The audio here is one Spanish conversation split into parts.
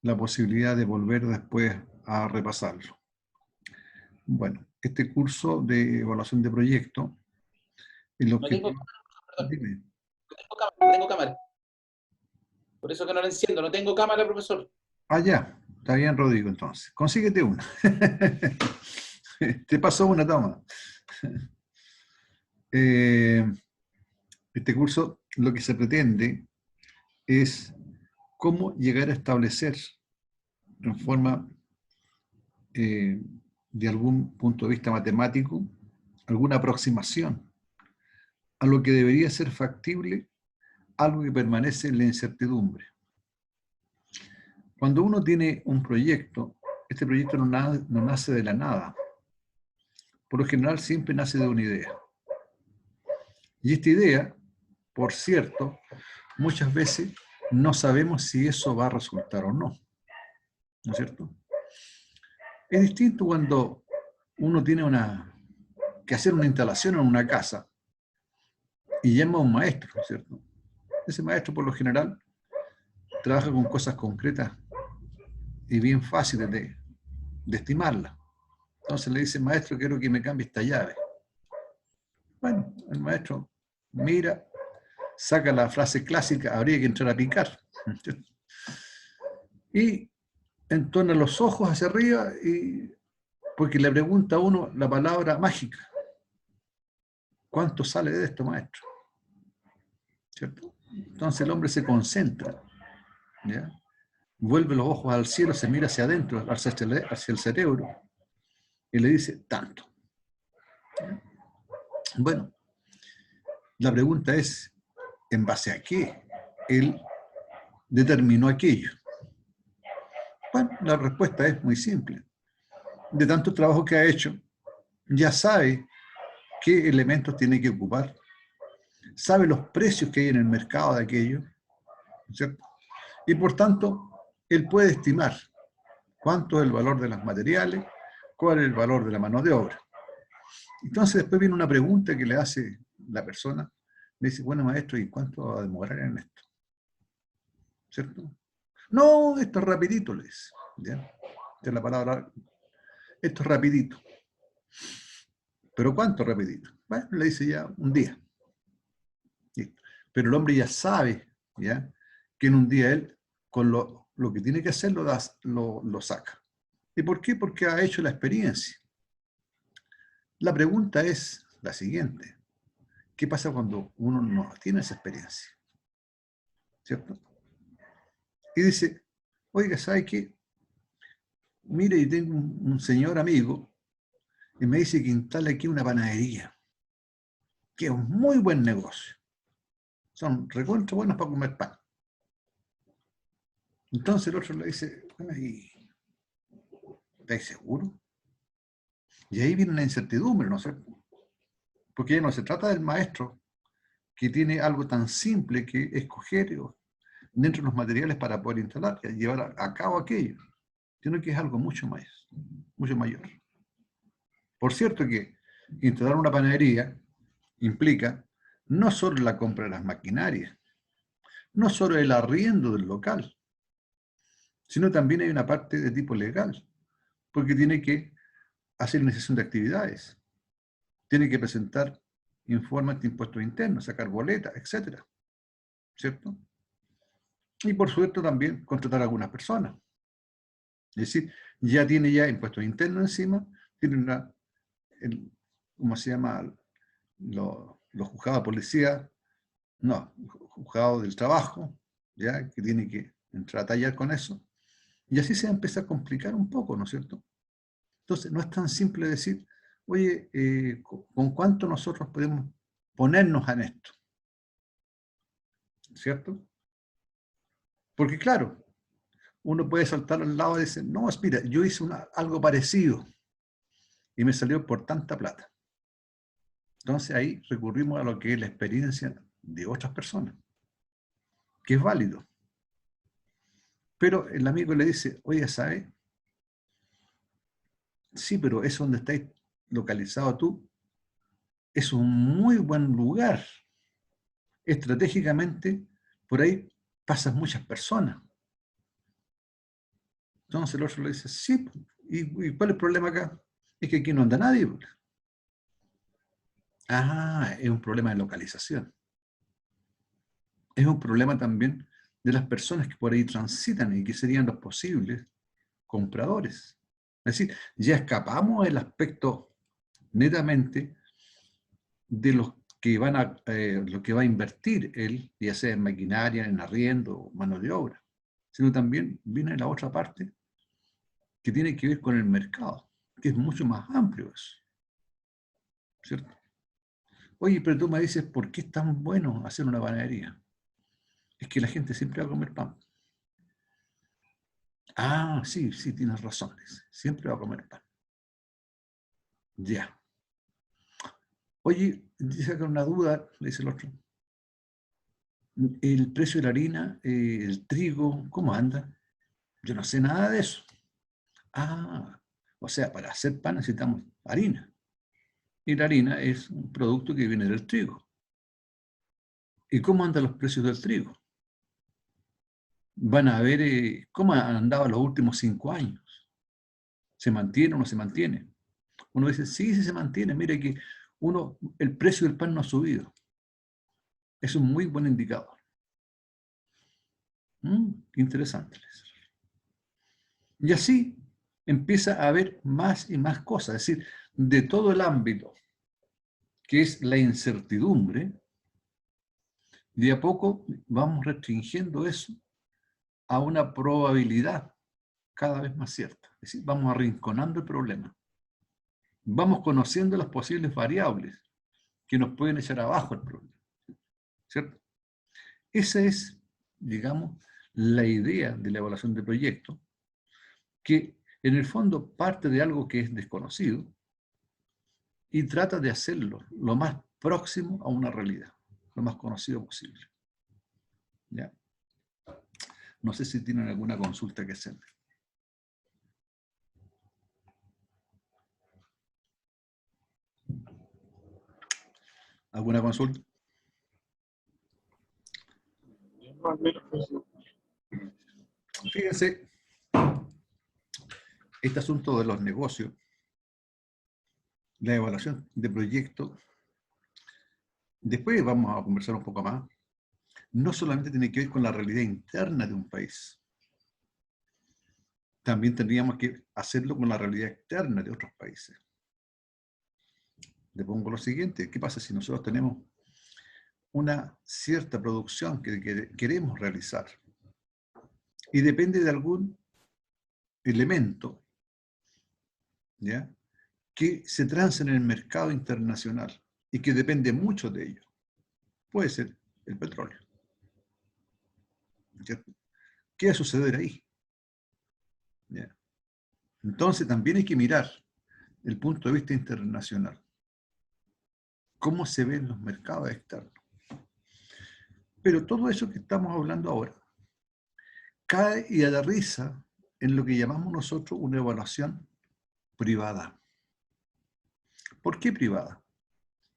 la posibilidad de volver después a repasarlo. Bueno, este curso de evaluación de proyecto, el No tengo objetivo... cámara, perdón. Dime. No tengo cámara, no tengo cámara. Por eso que no la enciendo, no tengo cámara, profesor. Ah, ya, está bien, Rodrigo, entonces. Consíguete una. Te pasó una, toma. Este curso lo que se pretende es cómo llegar a establecer en forma, de algún punto de vista matemático, alguna aproximación a lo que debería ser factible, algo que permanece en la incertidumbre. Cuando uno tiene un proyecto, este proyecto no nace de la nada. Por lo general siempre nace de una idea. Y esta idea, por cierto, muchas veces no sabemos si eso va a resultar o no. ¿No es cierto? Es distinto cuando uno tiene que hacer una instalación en una casa y llama a un maestro, ¿no es cierto? Ese maestro, por lo general, trabaja con cosas concretas y bien fáciles de estimarlas. Entonces le dice, maestro, quiero que me cambie esta llave. Bueno, el maestro mira, saca la frase clásica, habría que entrar a picar. Y entona los ojos hacia arriba, porque le pregunta a uno la palabra mágica. ¿Cuánto sale de esto, maestro? ¿Cierto? Entonces el hombre se concentra, ¿ya? Vuelve los ojos al cielo, se mira hacia adentro, hacia el cerebro, y le dice, tanto. ¿Ya? Bueno, la pregunta es, ¿en base a qué él determinó aquello? Bueno, la respuesta es muy simple. De tanto trabajo que ha hecho, ya sabe qué elementos tiene que ocupar, sabe los precios que hay en el mercado de aquello, ¿cierto? Y por tanto, él puede estimar cuánto es el valor de los materiales, cuál es el valor de la mano de obra. Entonces después viene una pregunta que le hace la persona, le dice, bueno maestro, ¿y cuánto va a demorar en esto? ¿Cierto? No, esto es rapidito, le dice. ¿Ya? Esta es la palabra, esto es rapidito. ¿Pero cuánto rapidito? Bueno, le dice ya un día. ¿Sí? Pero el hombre ya sabe, ¿ya?, que en un día él, con lo que tiene que hacer, lo saca. ¿Y por qué? Porque ha hecho la experiencia. La pregunta es la siguiente. ¿Qué pasa cuando uno no tiene esa experiencia? ¿Cierto? Y dice, oiga, ¿sabe qué? Mire, y tengo un señor amigo y me dice que instale aquí una panadería, que es un muy buen negocio. Son recontra buenos para comer pan. Entonces el otro le dice, bueno, ¿y estáis seguros? Y ahí viene la incertidumbre, ¿no es cierto? Porque ya no se trata del maestro que tiene algo tan simple que escoger dentro de los materiales para poder instalar y llevar a cabo aquello, sino que es algo mucho mayor. Por cierto que instalar una panadería implica no solo la compra de las maquinarias, no solo el arriendo del local, sino también hay una parte de tipo legal, porque tiene que hacer iniciación de actividades, tiene que presentar informes de impuestos internos, sacar boletas, etcétera, ¿cierto? Y por supuesto también contratar a algunas personas. Es decir, ya tiene ya impuestos internos encima, tiene ¿cómo se llama? Los juzgados de policía, no, juzgados del trabajo, ya, que tiene que entrar a tallar con eso. Y así se empieza a complicar un poco, ¿no es cierto? Entonces, no es tan simple decir, oye, ¿con cuánto nosotros podemos ponernos en esto? ¿Cierto? Porque claro, uno puede saltar al lado y decir, no, mira, yo hice algo parecido y me salió por tanta plata. Entonces ahí recurrimos a lo que es la experiencia de otras personas, que es válido. Pero el amigo le dice, oye, ¿sabes? Sí, pero eso donde estáis localizado tú es un muy buen lugar. Estratégicamente, por ahí pasan muchas personas. Entonces el otro le dice, sí, ¿y cuál es el problema acá? Es que aquí no anda nadie. Ah, es un problema de localización. Es un problema también de las personas que por ahí transitan y que serían los posibles compradores. Es decir, ya escapamos del aspecto netamente de los que van a, lo que va a invertir él, ya sea en maquinaria, en arriendo o mano de obra, sino también viene la otra parte que tiene que ver con el mercado, que es mucho más amplio eso, ¿cierto? Oye, pero tú me dices, ¿por qué es tan bueno hacer una panadería? Es que la gente siempre va a comer pan. Ah, sí, sí, tienes razón, dice, siempre va a comer pan. Ya. Oye, dice que una duda, le dice el otro. El precio de la harina, el trigo, ¿cómo anda? Yo no sé nada de eso. Ah, o sea, para hacer pan necesitamos harina. Y la harina es un producto que viene del trigo. ¿Y cómo andan los precios del trigo? Van a ver cómo han andado los últimos 5 años. ¿Se mantiene o no se mantiene? Uno dice, sí, sí se mantiene. Mire que el precio del pan no ha subido. Es un muy buen indicador. Qué interesante. Y así empieza a haber más y más cosas. Es decir, de todo el ámbito que es la incertidumbre, de a poco vamos restringiendo eso a una probabilidad cada vez más cierta. Es decir, vamos arrinconando el problema. Vamos conociendo las posibles variables que nos pueden echar abajo el problema. ¿Cierto? Esa es, digamos, la idea de la evaluación de proyectos, que en el fondo parte de algo que es desconocido y trata de hacerlo lo más próximo a una realidad, lo más conocido posible. ¿Ya? No sé si tienen alguna consulta que hacer. ¿Alguna consulta? Fíjense, este asunto de los negocios, la evaluación de proyectos, después vamos a conversar un poco más, no solamente tiene que ver con la realidad interna de un país, también tendríamos que hacerlo con la realidad externa de otros países. Le pongo lo siguiente, ¿qué pasa si nosotros tenemos una cierta producción que queremos realizar y depende de algún elemento, ¿ya?, que se transa en el mercado internacional y que depende mucho de ello? Puede ser el petróleo, ¿cierto? ¿Qué va a suceder ahí? ¿Ya? Entonces también hay que mirar el punto de vista internacional. ¿Cómo se ven los mercados externos? Pero todo eso que estamos hablando ahora cae y aterriza en lo que llamamos nosotros una evaluación privada. ¿Por qué privada?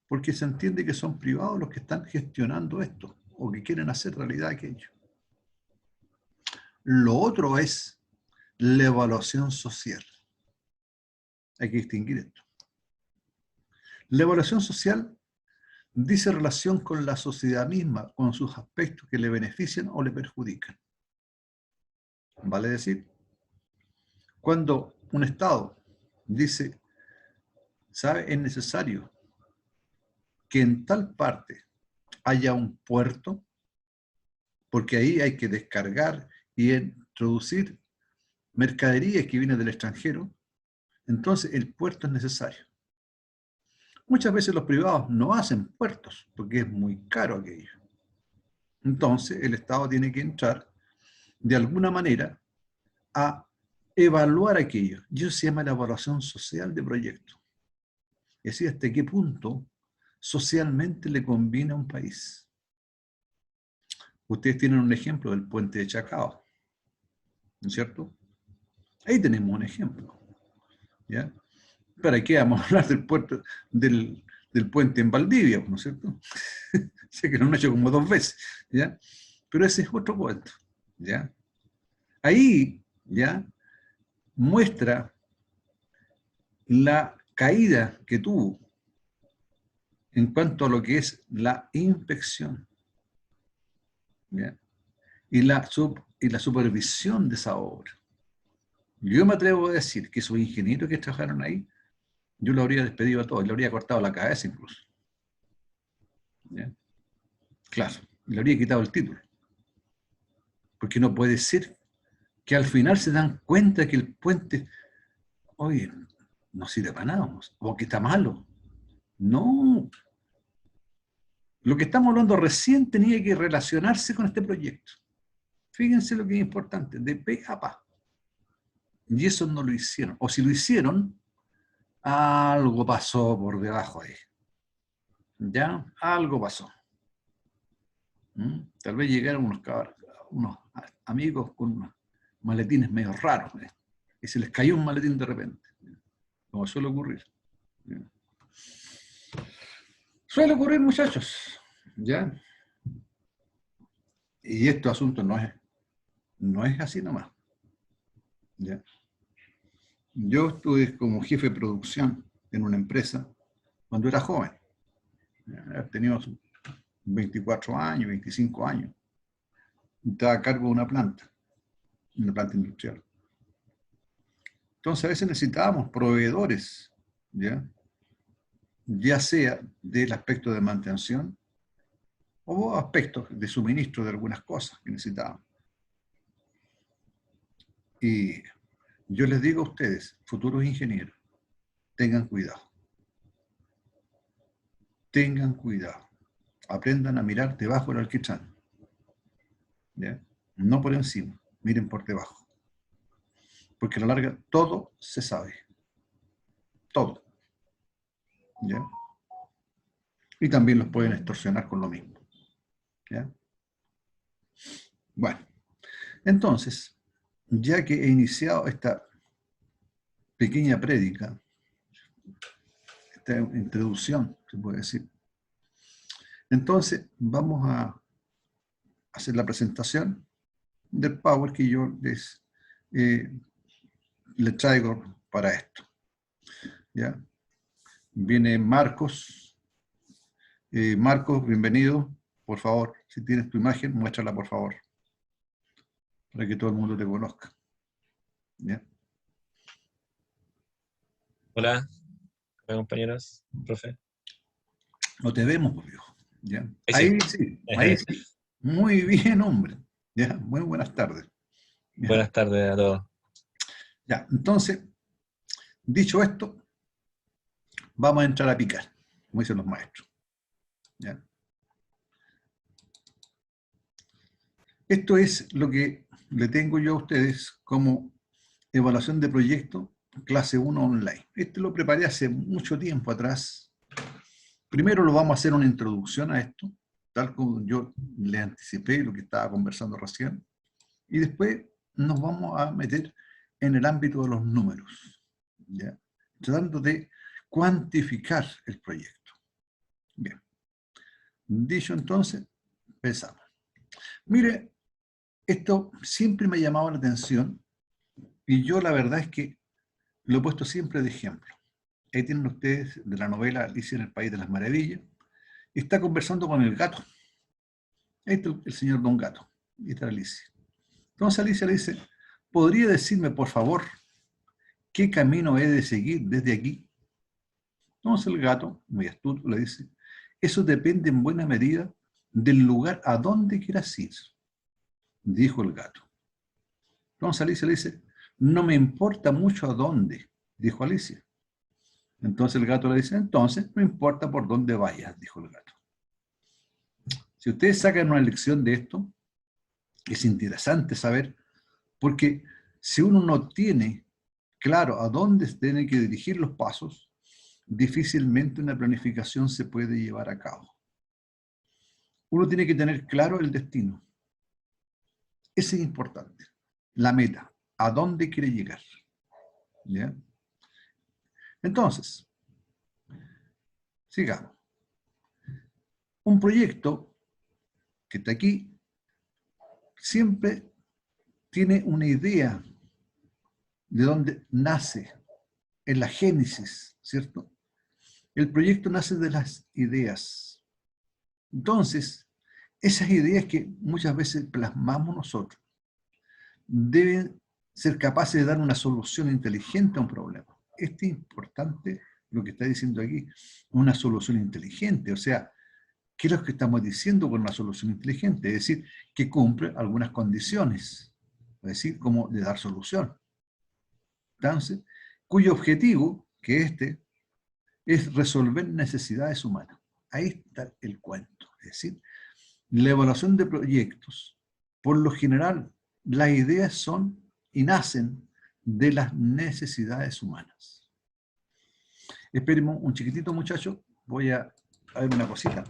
Porque se entiende que son privados los que están gestionando esto o que quieren hacer realidad aquello. Lo otro es la evaluación social. Hay que distinguir esto. La evaluación social dice relación con la sociedad misma, con sus aspectos que le benefician o le perjudican. Vale decir, cuando un Estado dice, ¿sabe? Es necesario que en tal parte haya un puerto, porque ahí hay que descargar y introducir mercaderías que vienen del extranjero, entonces el puerto es necesario. Muchas veces los privados no hacen puertos porque es muy caro aquello. Entonces el Estado tiene que entrar de alguna manera a evaluar aquello. Y eso se llama la evaluación social de proyectos. Es decir, hasta qué punto socialmente le conviene a un país. Ustedes tienen un ejemplo del puente de Chacao, ¿no es cierto? Ahí tenemos un ejemplo, ¿ya? ¿Para qué vamos a hablar del puerto, del puente en Valdivia, ¿no es cierto? Sé que lo han hecho como 2 veces, ¿ya? Pero ese es otro puerto, ¿ya? Ahí, ¿ya?, muestra la caída que tuvo en cuanto a lo que es la inspección, ¿ya? Y la supervisión de esa obra. Yo me atrevo a decir que esos ingenieros que trabajaron ahí, yo lo habría despedido a todos, le habría cortado la cabeza incluso. ¿Ya? Claro, le habría quitado el título. Porque no puede ser que al final se dan cuenta que el puente, oye, no sirve para nada, o que está malo. No. Lo que estamos hablando recién tenía que relacionarse con este proyecto. Fíjense lo que es importante, de pe a pa. Y eso no lo hicieron. O si lo hicieron, algo pasó por debajo ahí. ¿Ya? Algo pasó. Tal vez llegaron unos amigos con unos maletines medio raros, y se les cayó un maletín de repente, como suele ocurrir. ¿Ya? Suele ocurrir, muchachos, ¿ya? Y este asunto no es así nomás, ¿ya? Yo estuve como jefe de producción en una empresa cuando era joven. Tenía 24 años, 25 años. Estaba a cargo de una planta industrial. Entonces a veces necesitábamos proveedores, ya sea del aspecto de mantención o aspectos de suministro de algunas cosas que necesitábamos. Y yo les digo a ustedes, futuros ingenieros, tengan cuidado. Tengan cuidado. Aprendan a mirar debajo del alquitrán. ¿Ya? No por encima, miren por debajo. Porque a la larga todo se sabe. Todo. ¿Ya? Y también los pueden extorsionar con lo mismo. ¿Ya? Bueno, entonces, ya que he iniciado esta pequeña prédica, esta introducción, se puede decir, entonces vamos a hacer la presentación del Power que yo les traigo para esto. ¿Ya? Viene Marcos. Marcos, bienvenido. Por favor, si tienes tu imagen, muéstrala por favor, para que todo el mundo te conozca. ¿Ya? Hola, compañeros, profe. No te vemos, viejo. ¿Ya? Ahí sí, ahí sí. Muy bien, hombre. ¿Ya? Muy buenas tardes. ¿Ya? Buenas tardes a todos. Ya, entonces, dicho esto, vamos a entrar a picar, como dicen los maestros. ¿Ya? Esto es lo que le tengo yo a ustedes como evaluación de proyecto clase 1 online. Este lo preparé hace mucho tiempo atrás. Primero lo vamos a hacer una introducción a esto, tal como yo le anticipé lo que estaba conversando recién. Y después nos vamos a meter en el ámbito de los números, ¿ya? Tratando de cuantificar el proyecto. Bien. Dicho entonces, empezamos. Mire, esto siempre me ha llamado la atención y yo la verdad es que lo he puesto siempre de ejemplo. Ahí tienen ustedes de la novela Alicia en el País de las Maravillas. Y está conversando con el gato. Ahí está el señor Don Gato. Y está Alicia. Entonces Alicia le dice, ¿podría decirme, por favor, qué camino he de seguir desde aquí? Entonces el gato, muy astuto, le dice, eso depende en buena medida del lugar a donde quieras ir, dijo el gato. Entonces Alicia le dice, no me importa mucho a dónde, dijo Alicia. Entonces el gato le dice, entonces no importa por dónde vayas, dijo el gato. Si ustedes sacan una lección de esto, es interesante saber, porque si uno no tiene claro a dónde tiene que dirigir los pasos, difícilmente una planificación se puede llevar a cabo. Uno tiene que tener claro el destino. Ese es importante. La meta, a dónde quiere llegar. ¿Ya? Entonces, sigamos. Un proyecto que está aquí siempre tiene una idea, de dónde nace, en la génesis, ¿cierto? El proyecto nace de las ideas. Entonces, esas ideas que muchas veces plasmamos nosotros deben ser capaces de dar una solución inteligente a un problema. Esto es importante lo que está diciendo aquí, una solución inteligente. O sea, ¿qué es lo que estamos diciendo con una solución inteligente? Es decir, que cumple algunas condiciones, es decir, como de dar solución. Entonces, cuyo objetivo, que es resolver necesidades humanas. Ahí está el cuento. Es decir, la evaluación de proyectos, por lo general, las ideas son y nacen de las necesidades humanas. Esperemos un chiquitito, muchacho. Voy a ver una cosita.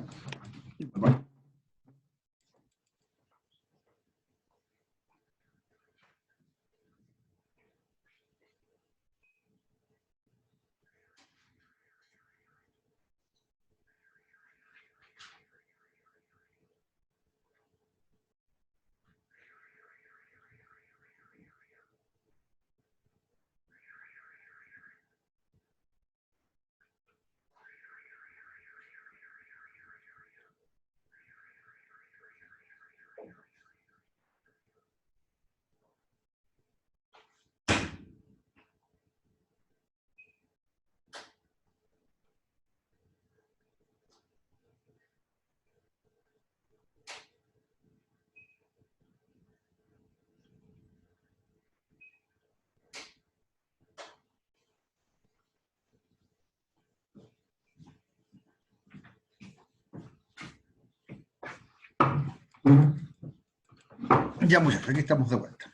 Ya, muchachos, aquí estamos de vuelta.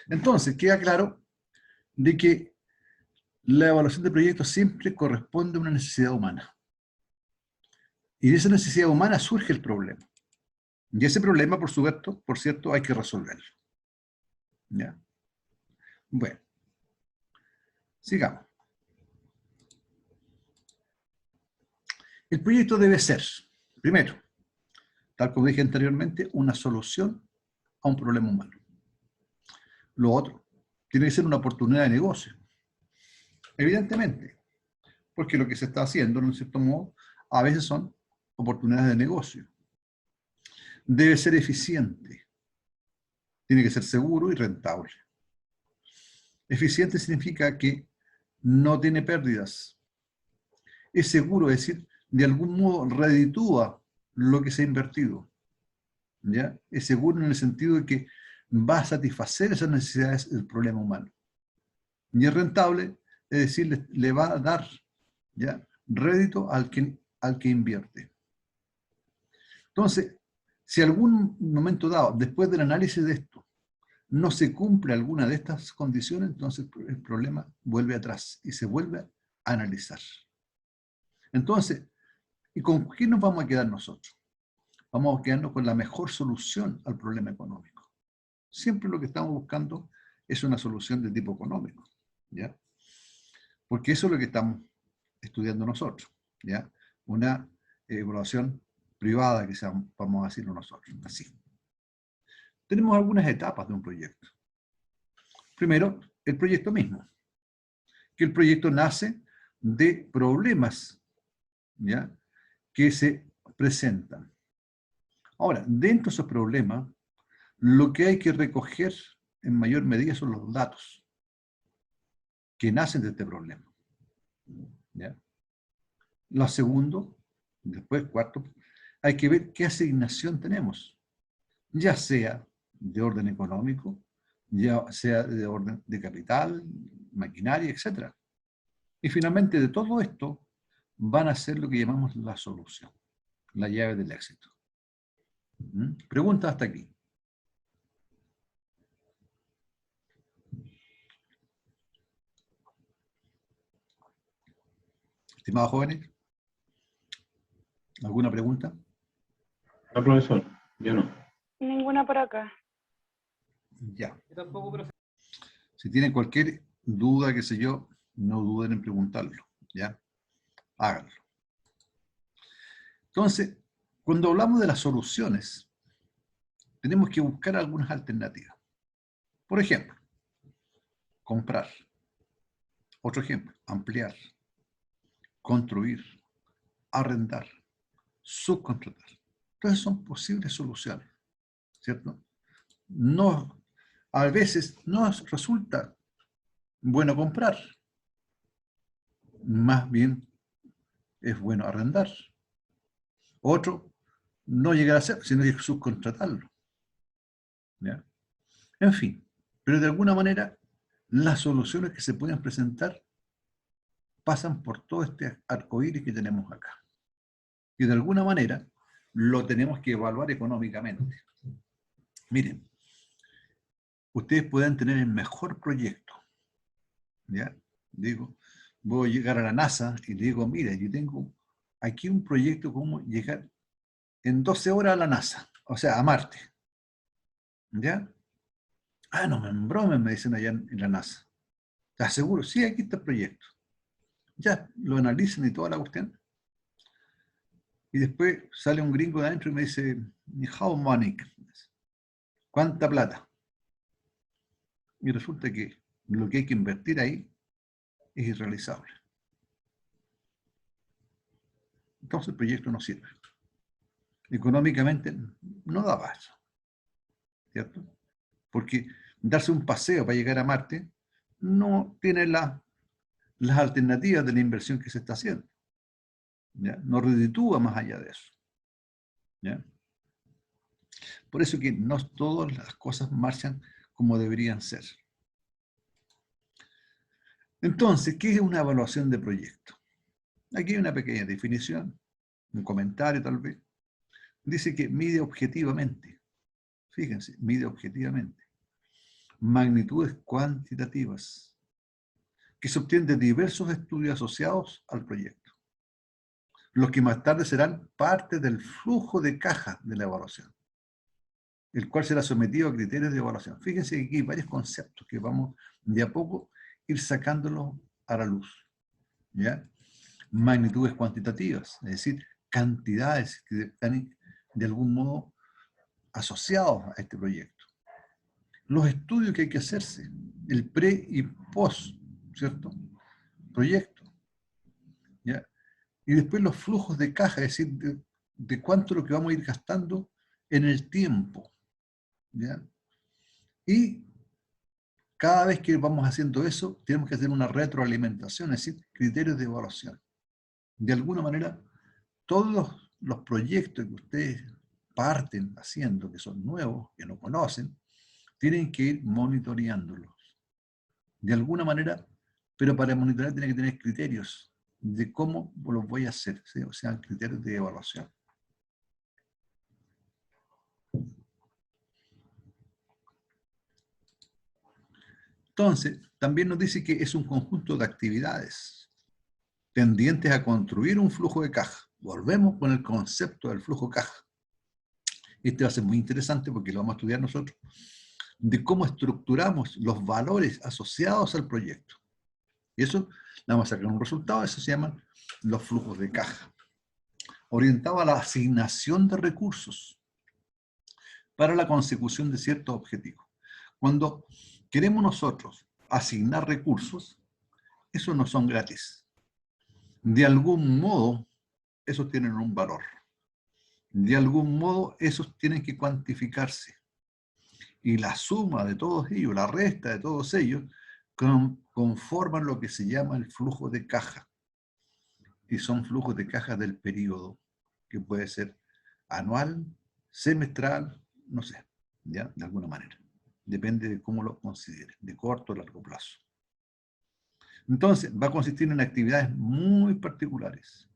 Entonces, queda claro de que la evaluación de proyectos siempre corresponde a una necesidad humana. Y de esa necesidad humana surge el problema. Y ese problema, por cierto, hay que resolverlo. ¿Ya? Bueno, sigamos. El proyecto debe ser, primero, tal como dije anteriormente, una solución a un problema humano. Lo otro, tiene que ser una oportunidad de negocio. Evidentemente, porque lo que se está haciendo, en cierto modo, a veces son oportunidades de negocio. Debe ser eficiente. Tiene que ser seguro y rentable. Eficiente significa que no tiene pérdidas. Es seguro, es decir, de algún modo reditúa lo que se ha invertido. ¿Ya? Es seguro en el sentido de que va a satisfacer esas necesidades del problema humano. Y es rentable, es decir, le va a dar, ¿ya?, rédito al que invierte. Entonces, si algún momento dado, después del análisis de esto, no se cumple alguna de estas condiciones, entonces el problema vuelve atrás y se vuelve a analizar. Entonces, ¿y con qué nos vamos a quedar nosotros? Vamos a quedarnos con la mejor solución al problema económico. Siempre lo que estamos buscando es una solución de tipo económico, ¿ya? Porque eso es lo que estamos estudiando nosotros, ¿ya? Una evaluación privada, que vamos a decirlo nosotros, así. Tenemos algunas etapas de un proyecto. Primero, el proyecto mismo. Que el proyecto nace de problemas, ¿ya?, que se presentan. Ahora, dentro de esos problemas, lo que hay que recoger en mayor medida son los datos que nacen de este problema. ¿Ya? Lo segundo, después cuarto, hay que ver qué asignación tenemos, ya sea de orden económico, ya sea de orden de capital, maquinaria, etc. Y finalmente de todo esto van a ser lo que llamamos la solución, la llave del éxito. Pregunta hasta aquí. Estimados jóvenes, ¿alguna pregunta? No, profesor, yo no. Ninguna por acá. Ya. Yo tampoco, profe. Si tienen cualquier duda, qué sé yo, no duden en preguntarlo, ¿ya? Háganlo. Entonces, cuando hablamos de las soluciones, tenemos que buscar algunas alternativas. Por ejemplo, comprar. Otro ejemplo, ampliar, construir, arrendar, subcontratar. Entonces son posibles soluciones, ¿cierto? No, a veces no resulta bueno comprar, más bien es bueno arrendar. Otro, no llegar a ser, sino que subcontratarlo. ¿Ya? En fin, pero de alguna manera las soluciones que se pueden presentar pasan por todo este arcoíris que tenemos acá. Y de alguna manera lo tenemos que evaluar económicamente. Miren, ustedes pueden tener el mejor proyecto. ¿Ya? Digo, voy a llegar a la NASA y digo, mira, yo tengo aquí un proyecto como llegar en 12 horas a la NASA, o sea, a Marte. ¿Ya? Ah, no me embromen, me dicen allá en la NASA. ¿Estás seguro? Sí, aquí está el proyecto. Ya, lo analizan y toda la cuestión. Y después sale un gringo de adentro y me dice, how money? ¿Cuánta plata? Y resulta que lo que hay que invertir ahí es irrealizable. Entonces el proyecto no sirve. Económicamente no da para eso, ¿cierto? Porque darse un paseo para llegar a Marte no tiene las alternativas de la inversión que se está haciendo. ¿Ya? No reditúa más allá de eso. ¿Ya? Por eso que no todas las cosas marchan como deberían ser. Entonces, ¿qué es una evaluación de proyecto? Aquí hay una pequeña definición, un comentario tal vez. Dice que mide objetivamente, fíjense, mide objetivamente, magnitudes cuantitativas que se obtienen de diversos estudios asociados al proyecto, los que más tarde serán parte del flujo de caja de la evaluación, el cual será sometido a criterios de evaluación. Fíjense que aquí hay varios conceptos que vamos de a poco ir sacándolos a la luz. ¿Ya? Magnitudes cuantitativas, es decir, cantidades que están de algún modo asociados a este proyecto. Los estudios que hay que hacerse, el pre y post, ¿cierto? Proyecto. ¿Ya? Y después los flujos de caja, es decir, de cuánto es lo que vamos a ir gastando en el tiempo. ¿Ya? Y cada vez que vamos haciendo eso, tenemos que hacer una retroalimentación, es decir, criterios de evaluación. De alguna manera, todos los proyectos que ustedes parten haciendo, que son nuevos, que no conocen, tienen que ir monitoreándolos. De alguna manera, pero para monitorear tienen que tener criterios de cómo los voy a hacer, ¿sí? O sea, criterios de evaluación. Entonces, también nos dice que es un conjunto de actividades tendientes a construir un flujo de caja. Volvemos con el concepto del flujo de caja. Este va a ser muy interesante porque lo vamos a estudiar nosotros, de cómo estructuramos los valores asociados al proyecto. Y eso, le vamos a sacar un resultado, eso se llaman los flujos de caja. Orientado a la asignación de recursos para la consecución de ciertos objetivos. Cuando queremos nosotros asignar recursos, esos no son gratis. De algún modo, esos tienen un valor. De algún modo, esos tienen que cuantificarse. Y la suma de todos ellos, la resta de todos ellos, conforman lo que se llama el flujo de caja. Y son flujos de caja del periodo, que puede ser anual, semestral, no sé, ¿ya? De alguna manera. Depende de cómo lo considere, de corto o largo plazo. Entonces, va a consistir en actividades muy particulares.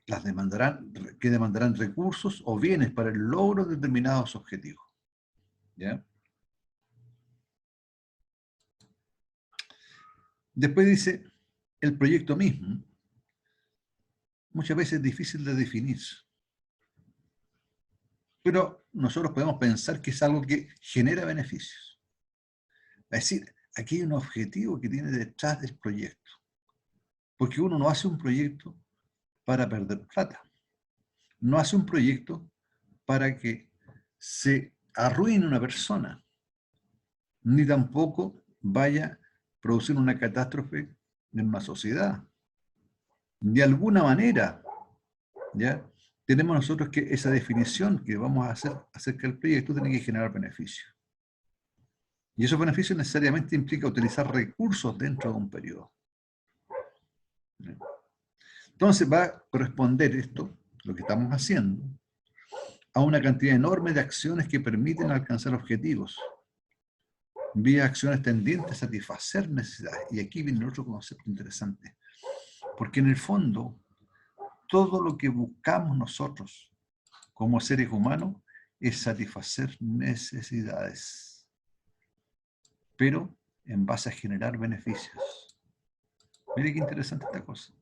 Que demandarán recursos o bienes para el logro de determinados objetivos. ¿Ya? Después dice, el proyecto mismo, muchas veces es difícil de definir. Pero nosotros podemos pensar que es algo que genera beneficios. Es decir, aquí hay un objetivo que tiene detrás del proyecto. Porque uno no hace un proyecto para perder plata. No hace un proyecto para que se arruine una persona. Ni tampoco vaya a producir una catástrofe en una sociedad. De alguna manera, ¿ya? Tenemos nosotros que esa definición que vamos a hacer acerca del proyecto tiene que generar beneficios. Y esos beneficios necesariamente implica utilizar recursos dentro de un periodo. Entonces va a corresponder esto, lo que estamos haciendo, a una cantidad enorme de acciones que permiten alcanzar objetivos, vía acciones tendientes a satisfacer necesidades. Y aquí viene otro concepto interesante, porque en el fondo, todo lo que buscamos nosotros como seres humanos es satisfacer necesidades, pero en base a generar beneficios. Mire qué interesante esta cosa.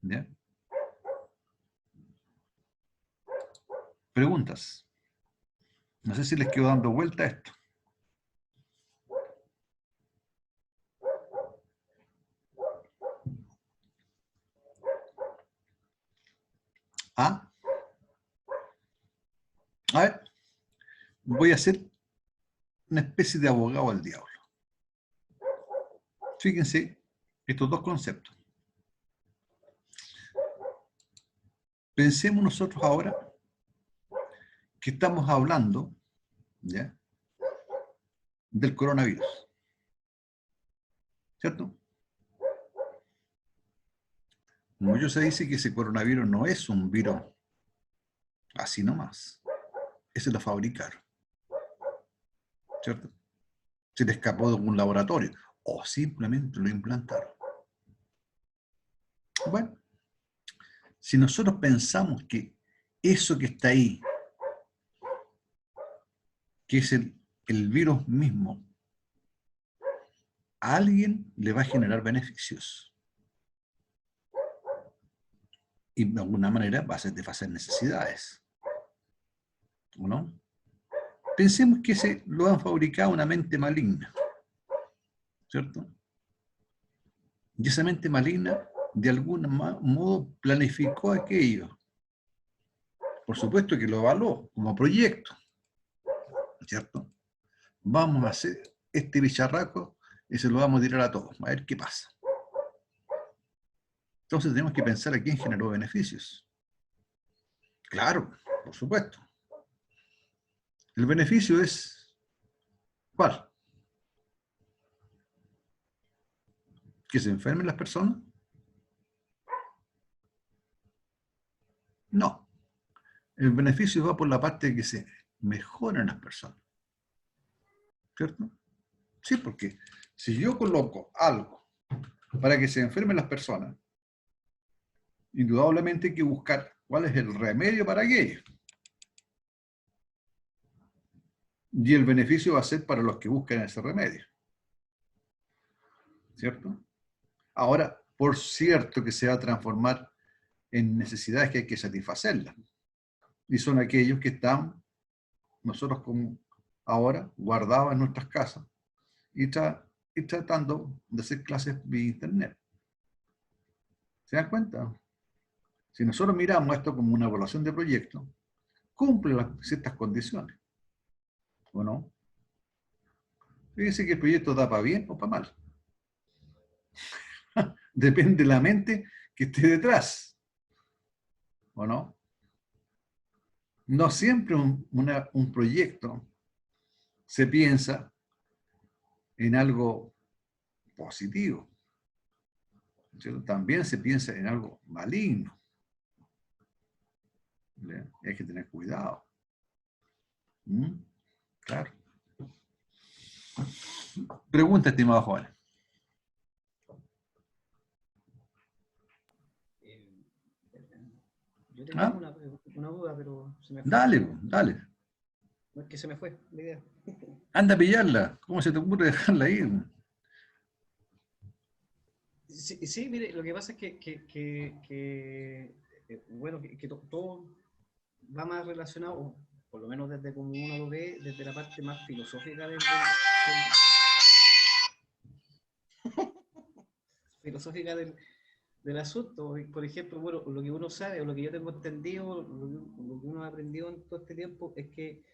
¿Ya? Preguntas. No sé si les quedo dando vuelta a esto. ¿Ah? A ver, voy a hacer una especie de abogado al diablo. Fíjense estos dos conceptos. Pensemos nosotros ahora que estamos hablando, ¿ya?, del coronavirus, ¿cierto? Mucho se dice que ese coronavirus no es un virus así nomás. Ese lo fabricaron, ¿cierto? Se le escapó de un laboratorio o simplemente lo implantaron. Bueno, si nosotros pensamos que eso que está ahí, que es el virus mismo, a alguien le va a generar beneficios. Y de alguna manera va a satisfacer necesidades. ¿O no? Pensemos que ese lo han fabricado una mente maligna, ¿cierto? Y esa mente maligna, de algún modo, planificó aquello. Por supuesto que lo evaluó como proyecto, ¿cierto? Vamos a hacer este bicharraco y se lo vamos a tirar a todos, a ver qué pasa. Entonces tenemos que pensar a quién generó beneficios. Claro, por supuesto. El beneficio es, ¿cuál? ¿Que se enfermen las personas? No. El beneficio va por la parte de que se mejoran las personas. ¿Cierto? Sí, porque si yo coloco algo para que se enfermen las personas, indudablemente hay que buscar cuál es el remedio para aquello. Y el beneficio va a ser para los que buscan ese remedio. ¿Cierto? Ahora, por cierto que se va a transformar en necesidades que hay que satisfacerlas. Y son aquellos que están nosotros como ahora guardados en nuestras casas y tratando de hacer clases vía internet. ¿Se dan cuenta? Si nosotros miramos esto como una evaluación de proyecto, cumple ciertas condiciones, ¿o no? Fíjense que el proyecto da para bien o para mal. Depende de la mente que esté detrás, ¿o no? No siempre un proyecto se piensa en algo positivo, ¿cierto? También se piensa en algo maligno. ¿Bien? Hay que tener cuidado. Claro. Pregunta, estimado joven. Yo tenía ¿Ah? una duda, pero se me fue. Dale, dale. No es que se me fue la idea. Anda a pillarla. ¿Cómo se te ocurre dejarla ahí? Sí, sí, mire, lo que pasa es bueno, todo va más relacionado, o por lo menos desde como uno lo ve, desde la parte más filosófica filosófica del asunto. Por ejemplo, bueno, lo que uno sabe, o lo que yo tengo entendido, lo que uno ha aprendido en todo este tiempo, es que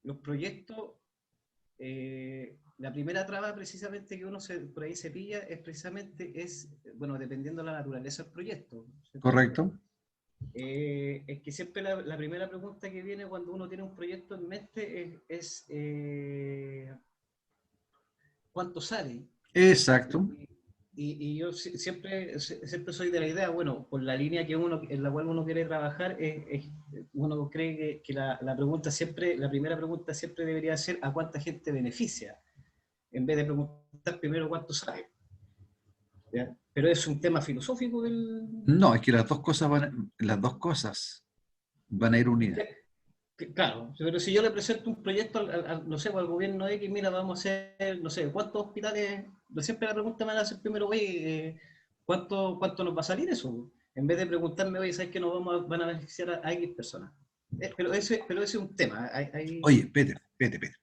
los proyectos la primera traba precisamente que uno por ahí se pilla es precisamente, bueno, dependiendo de la naturaleza del proyecto, ¿cierto? Correcto. Es que siempre la primera pregunta que viene cuando uno tiene un proyecto en mente es ¿cuánto sale? Exacto. Y yo siempre soy de la idea, bueno, por la línea en la cual uno quiere trabajar, uno cree que la primera pregunta siempre debería ser ¿a cuánta gente beneficia? En vez de preguntar primero cuánto sale. ¿Ya? Pero es un tema filosófico No, es que las dos cosas van a ir unidas. Claro, pero si yo le presento un proyecto no sé, al gobierno X, mira, vamos a hacer, no sé, ¿cuántos hospitales? Siempre la pregunta me la hace primero, oye, ¿cuánto nos va a salir eso? En vez de preguntarme, oye, ¿sabes que van a beneficiar a X personas? Pero ese es un tema. Oye, Pete.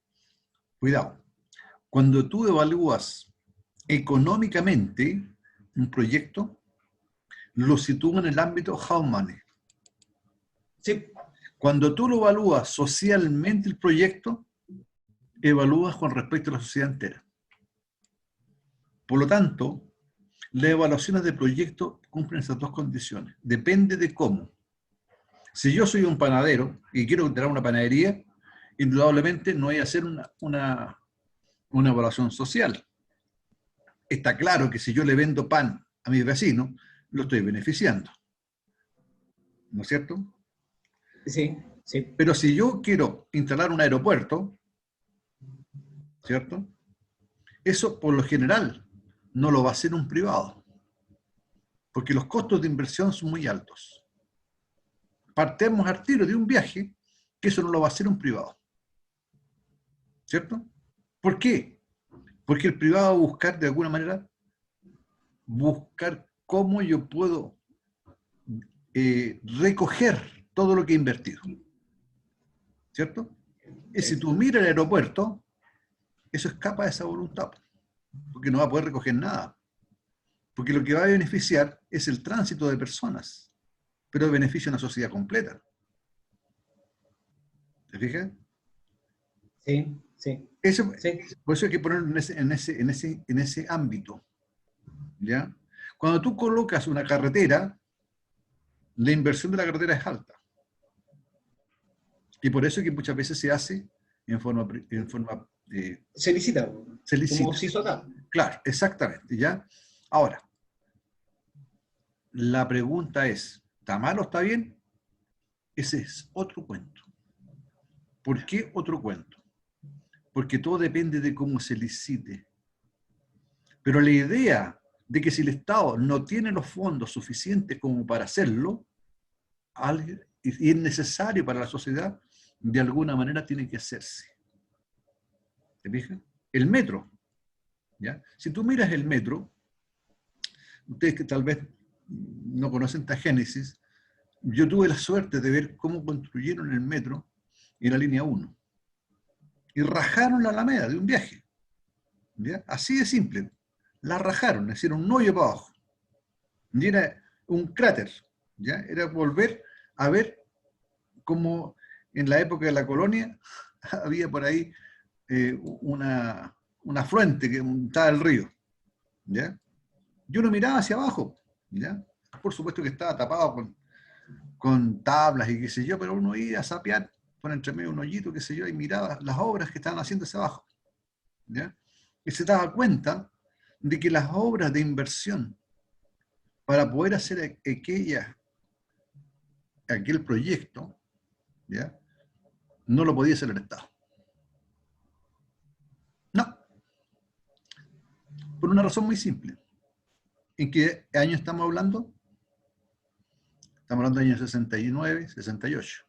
Cuidado. Cuando tú evalúas económicamente un proyecto, lo sitúa en el ámbito how money. Sí. Cuando tú lo evalúas socialmente el proyecto, evalúas con respecto a la sociedad entera. Por lo tanto, las evaluaciones de proyecto cumplen esas dos condiciones. Depende de cómo. Si yo soy un panadero y quiero tener una panadería, indudablemente no voy a hacer una evaluación social. Está claro que si yo le vendo pan a mi vecino, lo estoy beneficiando. ¿No es cierto? Sí, sí. Pero si yo quiero instalar un aeropuerto, ¿cierto? Eso por lo general no lo va a hacer un privado, porque los costos de inversión son muy altos. Partemos al tiro de un viaje que eso no lo va a hacer un privado. ¿Cierto? ¿Por qué? Porque el privado va a buscar de alguna manera, buscar cómo yo puedo recoger todo lo que he invertido. ¿Cierto? Y si tú miras el aeropuerto, eso escapa de esa voluntad, porque no va a poder recoger nada. Porque lo que va a beneficiar es el tránsito de personas, pero beneficia a una sociedad completa. ¿Te fijas? Sí, sí. Eso, Sí. por eso hay que ponerlo en ese ámbito. ¿Ya? Cuando tú colocas una carretera, la inversión de la carretera es alta. Y por eso es que muchas veces se hace en forma Se licita, se licita. como se hizo acá. Claro, exactamente. ¿Ya? Ahora, la pregunta es, ¿está mal o está bien? Ese es otro cuento. ¿Por qué otro cuento? Porque todo depende de cómo se licite. Pero la idea de que si el Estado no tiene los fondos suficientes como para hacerlo, y es necesario para la sociedad, de alguna manera tiene que hacerse. ¿Te fijas? El metro. ¿Ya? Si tú miras el metro, ustedes que tal vez no conocen esta génesis, yo tuve la suerte de ver cómo construyeron el metro en la línea 1. Y rajaron la Alameda de un viaje. ¿Ya? Así de simple. La rajaron, hicieron un hoyo para abajo. Y era un cráter. ¿Ya? Era volver a ver cómo en la época de la colonia había por ahí un afluente que estaba el río. ¿Ya? Yo lo miraba hacia abajo. ¿Ya? Por supuesto que estaba tapado con tablas y qué sé yo, pero uno iba a sapear por entre medio un hoyito, qué sé yo, y miraba las obras que estaban haciendo hacia abajo. ¿Ya? Y se daba cuenta de que las obras de inversión para poder hacer aquel proyecto, ¿ya? No lo podía hacer el Estado. No. Por una razón muy simple. ¿En qué año estamos hablando? Estamos hablando de años 69, 68.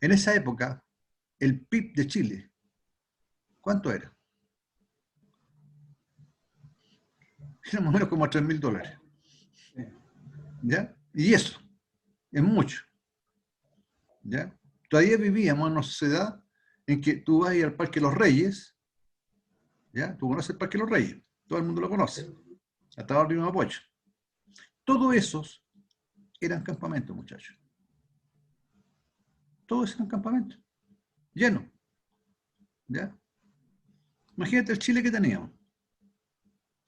En esa época, el PIB de Chile, ¿cuánto era? Era más o menos como $3.000. ¿Ya? Y eso, es mucho. ¿Ya? Todavía vivíamos en una sociedad en que tú vas a ir al Parque Los Reyes, ¿ya? Tú conoces el Parque Los Reyes, todo el mundo lo conoce, hasta el río Mapocho. Todos esos eran campamentos, muchachos. Todos eran campamentos, llenos. ¿Ya? Imagínate el Chile que teníamos.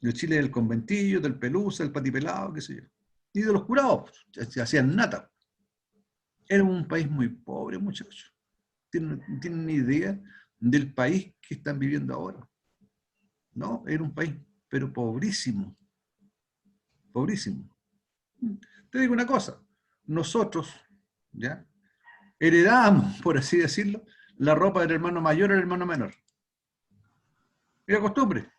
El Chile del conventillo, del pelusa, del patipelado, qué sé yo. Y de los curados, se hacían nata. Era un país muy pobre, muchachos. ¿Tienen ni idea del país que están viviendo ahora? No, era un país, pero pobrísimo. Pobrísimo. Te digo una cosa, nosotros, ¿ya? Heredábamos, por así decirlo, la ropa del hermano mayor al hermano menor. Era costumbre.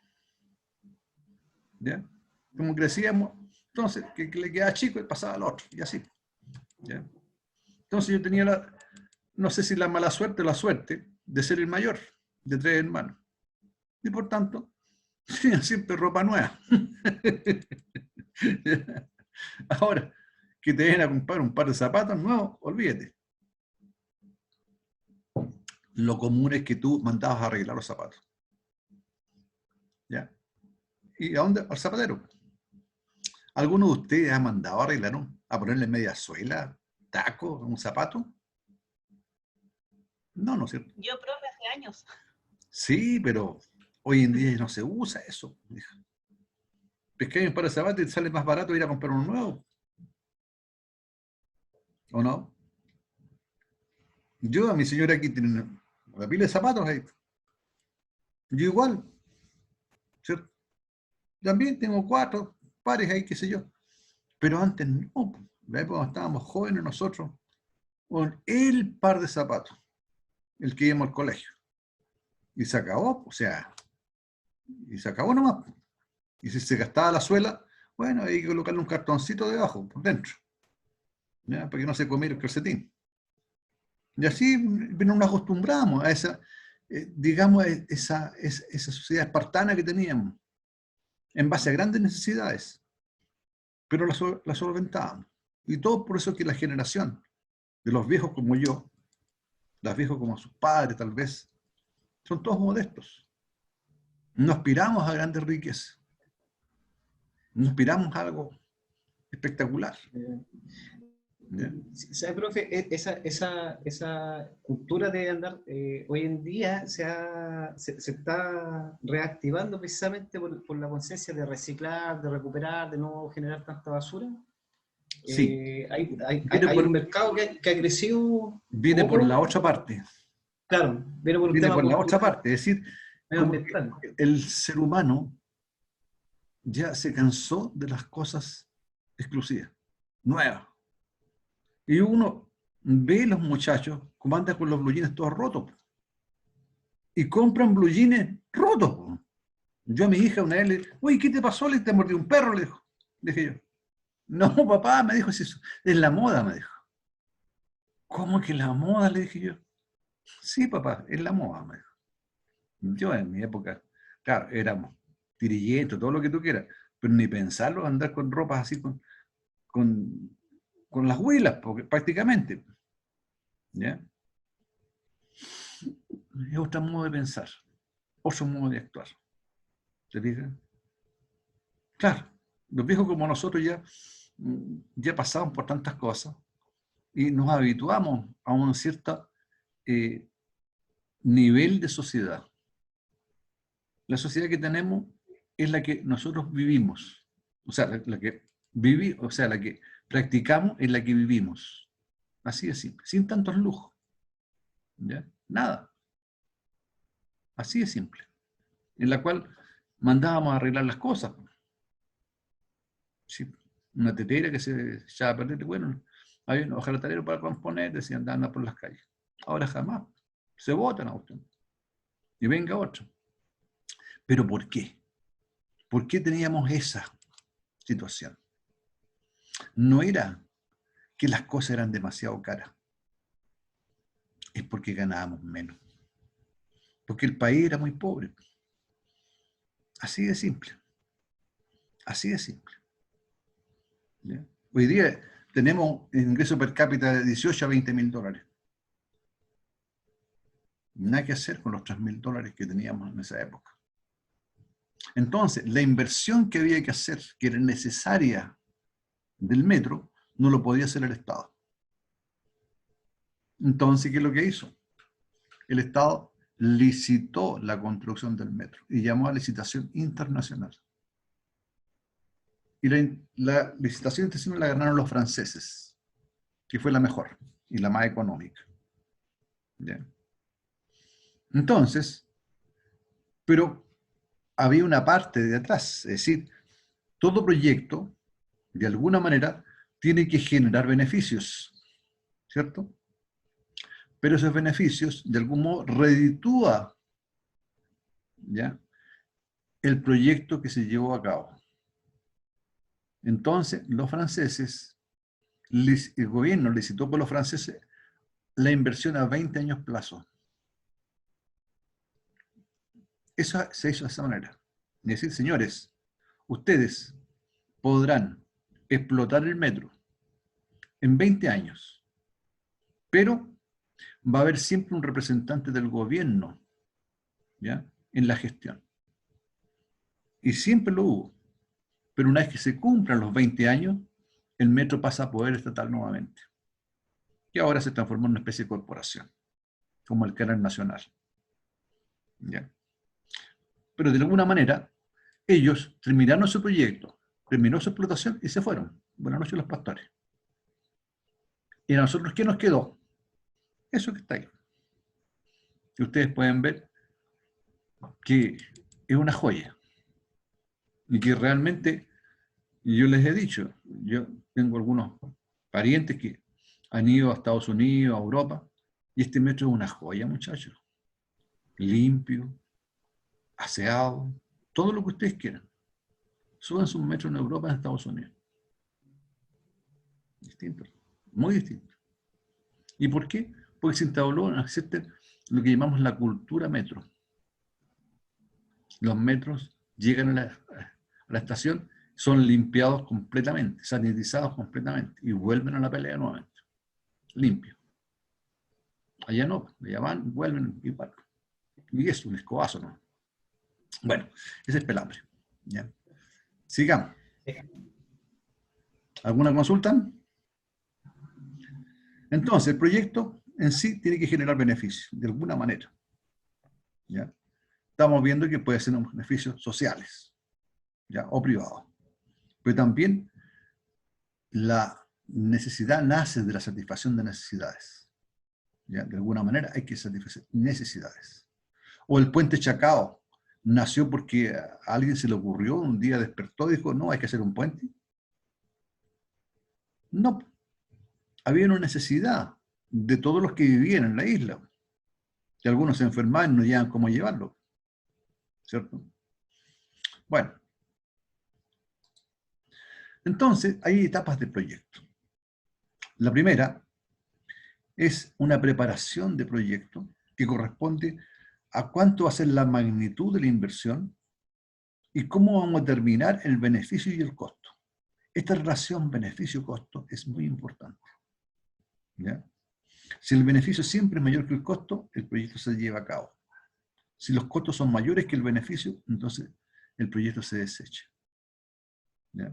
¿Ya? Como crecíamos, entonces, que le quedaba chico y pasaba al otro, y así. ¿Ya? Entonces yo tenía no sé si la mala suerte o la suerte de ser el mayor de 3 hermanos. Y por tanto, tenía siempre ropa nueva. Ahora, que te den a comprar un par de zapatos nuevos, olvídate. Lo común es que tú mandabas a arreglar los zapatos. ¿Ya? ¿Y a dónde? Al zapatero. ¿Alguno de ustedes ha mandado a arreglar a ponerle media suela, taco, un zapato? No, ¿no es cierto? Yo, profe, hace años. Sí, pero hoy en día no se usa eso. Pescáis un par de zapatos y te sale más barato ir a comprar uno nuevo. ¿O no? Yo, a mi señora aquí tiene una pila de zapatos ahí. Yo igual, ¿cierto? También tengo 4 pares ahí, qué sé yo. Pero antes no, po. La época cuando estábamos jóvenes nosotros, con el par de zapatos, el que íbamos al colegio. Y se acabó, o sea, y se acabó nomás. Y si se gastaba la suela, bueno, hay que colocarle un cartoncito debajo, por dentro, ¿ya? Para que no se comiera el calcetín. Y así nos acostumbramos a esa, digamos, esa sociedad espartana que teníamos, en base a grandes necesidades, pero la solventábamos. Y todo por eso que la generación de los viejos como yo, los viejos como sus padres tal vez, son todos modestos. No aspiramos a grandes riquezas. No aspiramos a algo espectacular. ¿Ya? ¿Sabe, profe? Esa cultura de andar hoy en día se está reactivando precisamente por la conciencia de reciclar, de recuperar, de no generar tanta basura. Sí. Hay un mercado que ha crecido. Viene por la otra parte. Claro, viene por un Viene tema por la otra cultural, parte. Es decir, como que medioambiental. el ser humano ya se cansó de las cosas exclusivas, nuevas. Y uno ve a los muchachos como andan con los blue jeans todos rotos. Y compran blue jeans rotos. Yo a mi hija una vez le dije, uy, ¿qué te pasó? ¿Le te mordió un perro? Le dijo. Le dije yo. No, papá, me dijo, es la moda, me dijo. ¿Cómo que la moda? Le dije yo. Sí, papá, es la moda, me dijo. Yo en mi época, claro, éramos tirillentos, todo lo que tú quieras, pero ni pensarlo, andar con ropas así con las huilas, porque, prácticamente. ¿Ya? Es otro modo de pensar, otro modo de actuar. ¿Te fijas? Claro, los viejos como nosotros ya pasamos por tantas cosas y nos habituamos a un cierto nivel de sociedad. La sociedad que tenemos es la que nosotros vivimos. O sea, la que la que practicamos es la que vivimos. Así de simple, sin tantos lujos. ¿Ya? Nada. Así de simple. En la cual mandábamos a arreglar las cosas. Sí, una tetera que se echaba a perder, bueno, había un ojalatarero para componer, decían, andaban por las calles. Ahora jamás. Se botan a usted. Y venga otro. ¿Pero por qué? ¿Por qué teníamos esa situación? No era que las cosas eran demasiado caras. Es porque ganábamos menos. Porque el país era muy pobre. Así de simple. Así de simple. ¿Ya? Hoy día tenemos ingreso per cápita de 18 a 20 mil dólares. Nada que hacer con los 3 mil dólares que teníamos en esa época. Entonces, la inversión que había que hacer, que era necesaria del metro, no lo podía hacer el Estado. Entonces, ¿qué es lo que hizo? El Estado licitó la construcción del metro y llamó a licitación internacional. Y la licitación internacional la ganaron los franceses, que fue la mejor y la más económica. Bien. Entonces, pero había una parte de atrás, es decir, todo proyecto, de alguna manera, tiene que generar beneficios, ¿cierto? Pero esos beneficios, de algún modo, reditúa, ¿ya?, el proyecto que se llevó a cabo. Entonces, los franceses, el gobierno licitó por los franceses la inversión a 20 años plazo. Eso se hizo de esa manera. Es decir, señores, ustedes podrán explotar el metro en 20 años, pero va a haber siempre un representante del gobierno, ¿ya?, en la gestión. Y siempre lo hubo. Pero una vez que se cumplan los 20 años, el metro pasa a poder estatal nuevamente. Y ahora se transformó en una especie de corporación, como el Canal Nacional. ¿Ya? Pero de alguna manera, ellos terminaron su proyecto, terminó su explotación y se fueron. Buenas noches los pastores. ¿Y a nosotros qué nos quedó? Eso que está ahí. Y ustedes pueden ver que es una joya. Y que realmente, yo les he dicho, yo tengo algunos parientes que han ido a Estados Unidos, a Europa, y este metro es una joya, muchachos. Limpio, aseado, todo lo que ustedes quieran. Súbanse un metro en Europa, en Estados Unidos. Distinto, muy distinto. ¿Y por qué? Porque se instauró, existe lo que llamamos la cultura metro. Los metros llegan a la estación, son limpiados completamente, sanitizados completamente, y vuelven a la pelea nuevamente. Limpio. Allá no, allá van, vuelven igual. Y es un escobazo, ¿no? Bueno, ese es pelambre. ¿Ya? Sigamos. ¿Alguna consulta? Entonces, el proyecto en sí tiene que generar beneficios, de alguna manera. ¿Ya? Estamos viendo que puede ser unos beneficios sociales, ¿ya?, o privados. Pero también la necesidad nace de la satisfacción de necesidades. ¿Ya? De alguna manera hay que satisfacer necesidades. O el puente Chacao nació porque a alguien se le ocurrió, un día despertó y dijo, no, hay que hacer un puente. No. Había una necesidad de todos los que vivían en la isla. Que algunos se enfermaban y no llegaban cómo llevarlo. ¿Cierto? Bueno. Entonces, hay etapas de proyecto. La primera es una preparación de proyecto que corresponde a cuánto va a ser la magnitud de la inversión y cómo vamos a determinar el beneficio y el costo. Esta relación beneficio-costo es muy importante. ¿Ya? Si el beneficio siempre es mayor que el costo, el proyecto se lleva a cabo. Si los costos son mayores que el beneficio, entonces el proyecto se desecha. ¿Ya?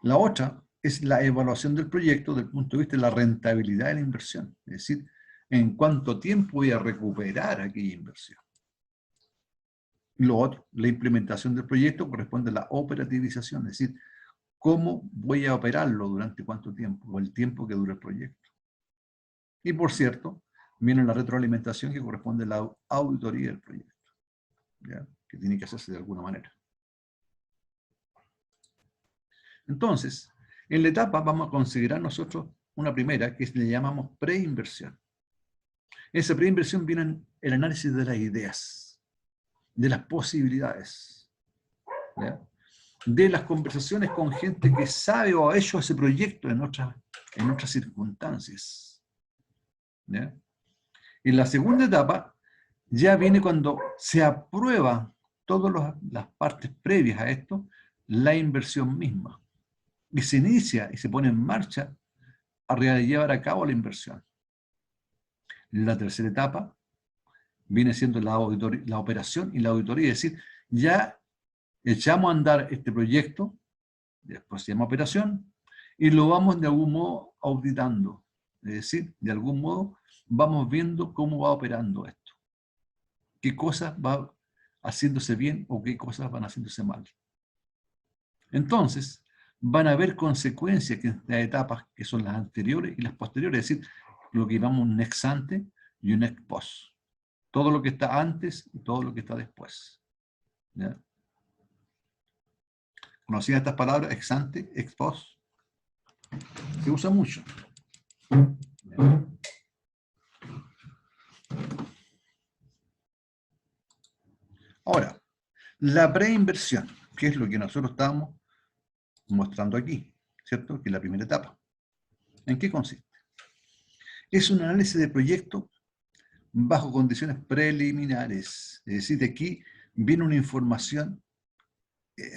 La otra es la evaluación del proyecto desde el punto de vista de la rentabilidad de la inversión. Es decir, en cuánto tiempo voy a recuperar aquella inversión. Y lo otro, la implementación del proyecto corresponde a la operativización, es decir, cómo voy a operarlo durante cuánto tiempo, o el tiempo que dure el proyecto. Y por cierto, viene la retroalimentación que corresponde a la auditoría del proyecto, ¿ya?, que tiene que hacerse de alguna manera. Entonces, en la etapa vamos a considerar nosotros una primera que le llamamos preinversión. Esa preinversión viene en el análisis de las ideas, de las posibilidades, ¿ya?, de las conversaciones con gente que sabe o ha hecho ese proyecto en otras circunstancias. ¿Ya? Y la segunda etapa ya viene cuando se aprueba todas las partes previas a esto, la inversión misma. Y se inicia y se pone en marcha a llevar a cabo la inversión. La tercera etapa viene siendo la operación y la auditoría, es decir, ya echamos a andar este proyecto, después se llama operación, y lo vamos de algún modo auditando, es decir, de algún modo vamos viendo cómo va operando esto. qué cosas va haciéndose bien o qué cosas van haciéndose mal. Entonces, van a haber consecuencias en las etapas que son las anteriores y las posteriores, es decir, lo que llamamos un ex ante y un ex post. Todo lo que está antes y todo lo que está después. ¿Ya? ¿Conocían estas palabras? Ex ante, ex post. Se usa mucho. Ahora, la preinversión, que es lo que nosotros estamos mostrando aquí, ¿cierto? Que es la primera etapa. ¿En qué consiste? Es un análisis de proyecto bajo condiciones preliminares. Es decir, de aquí viene una información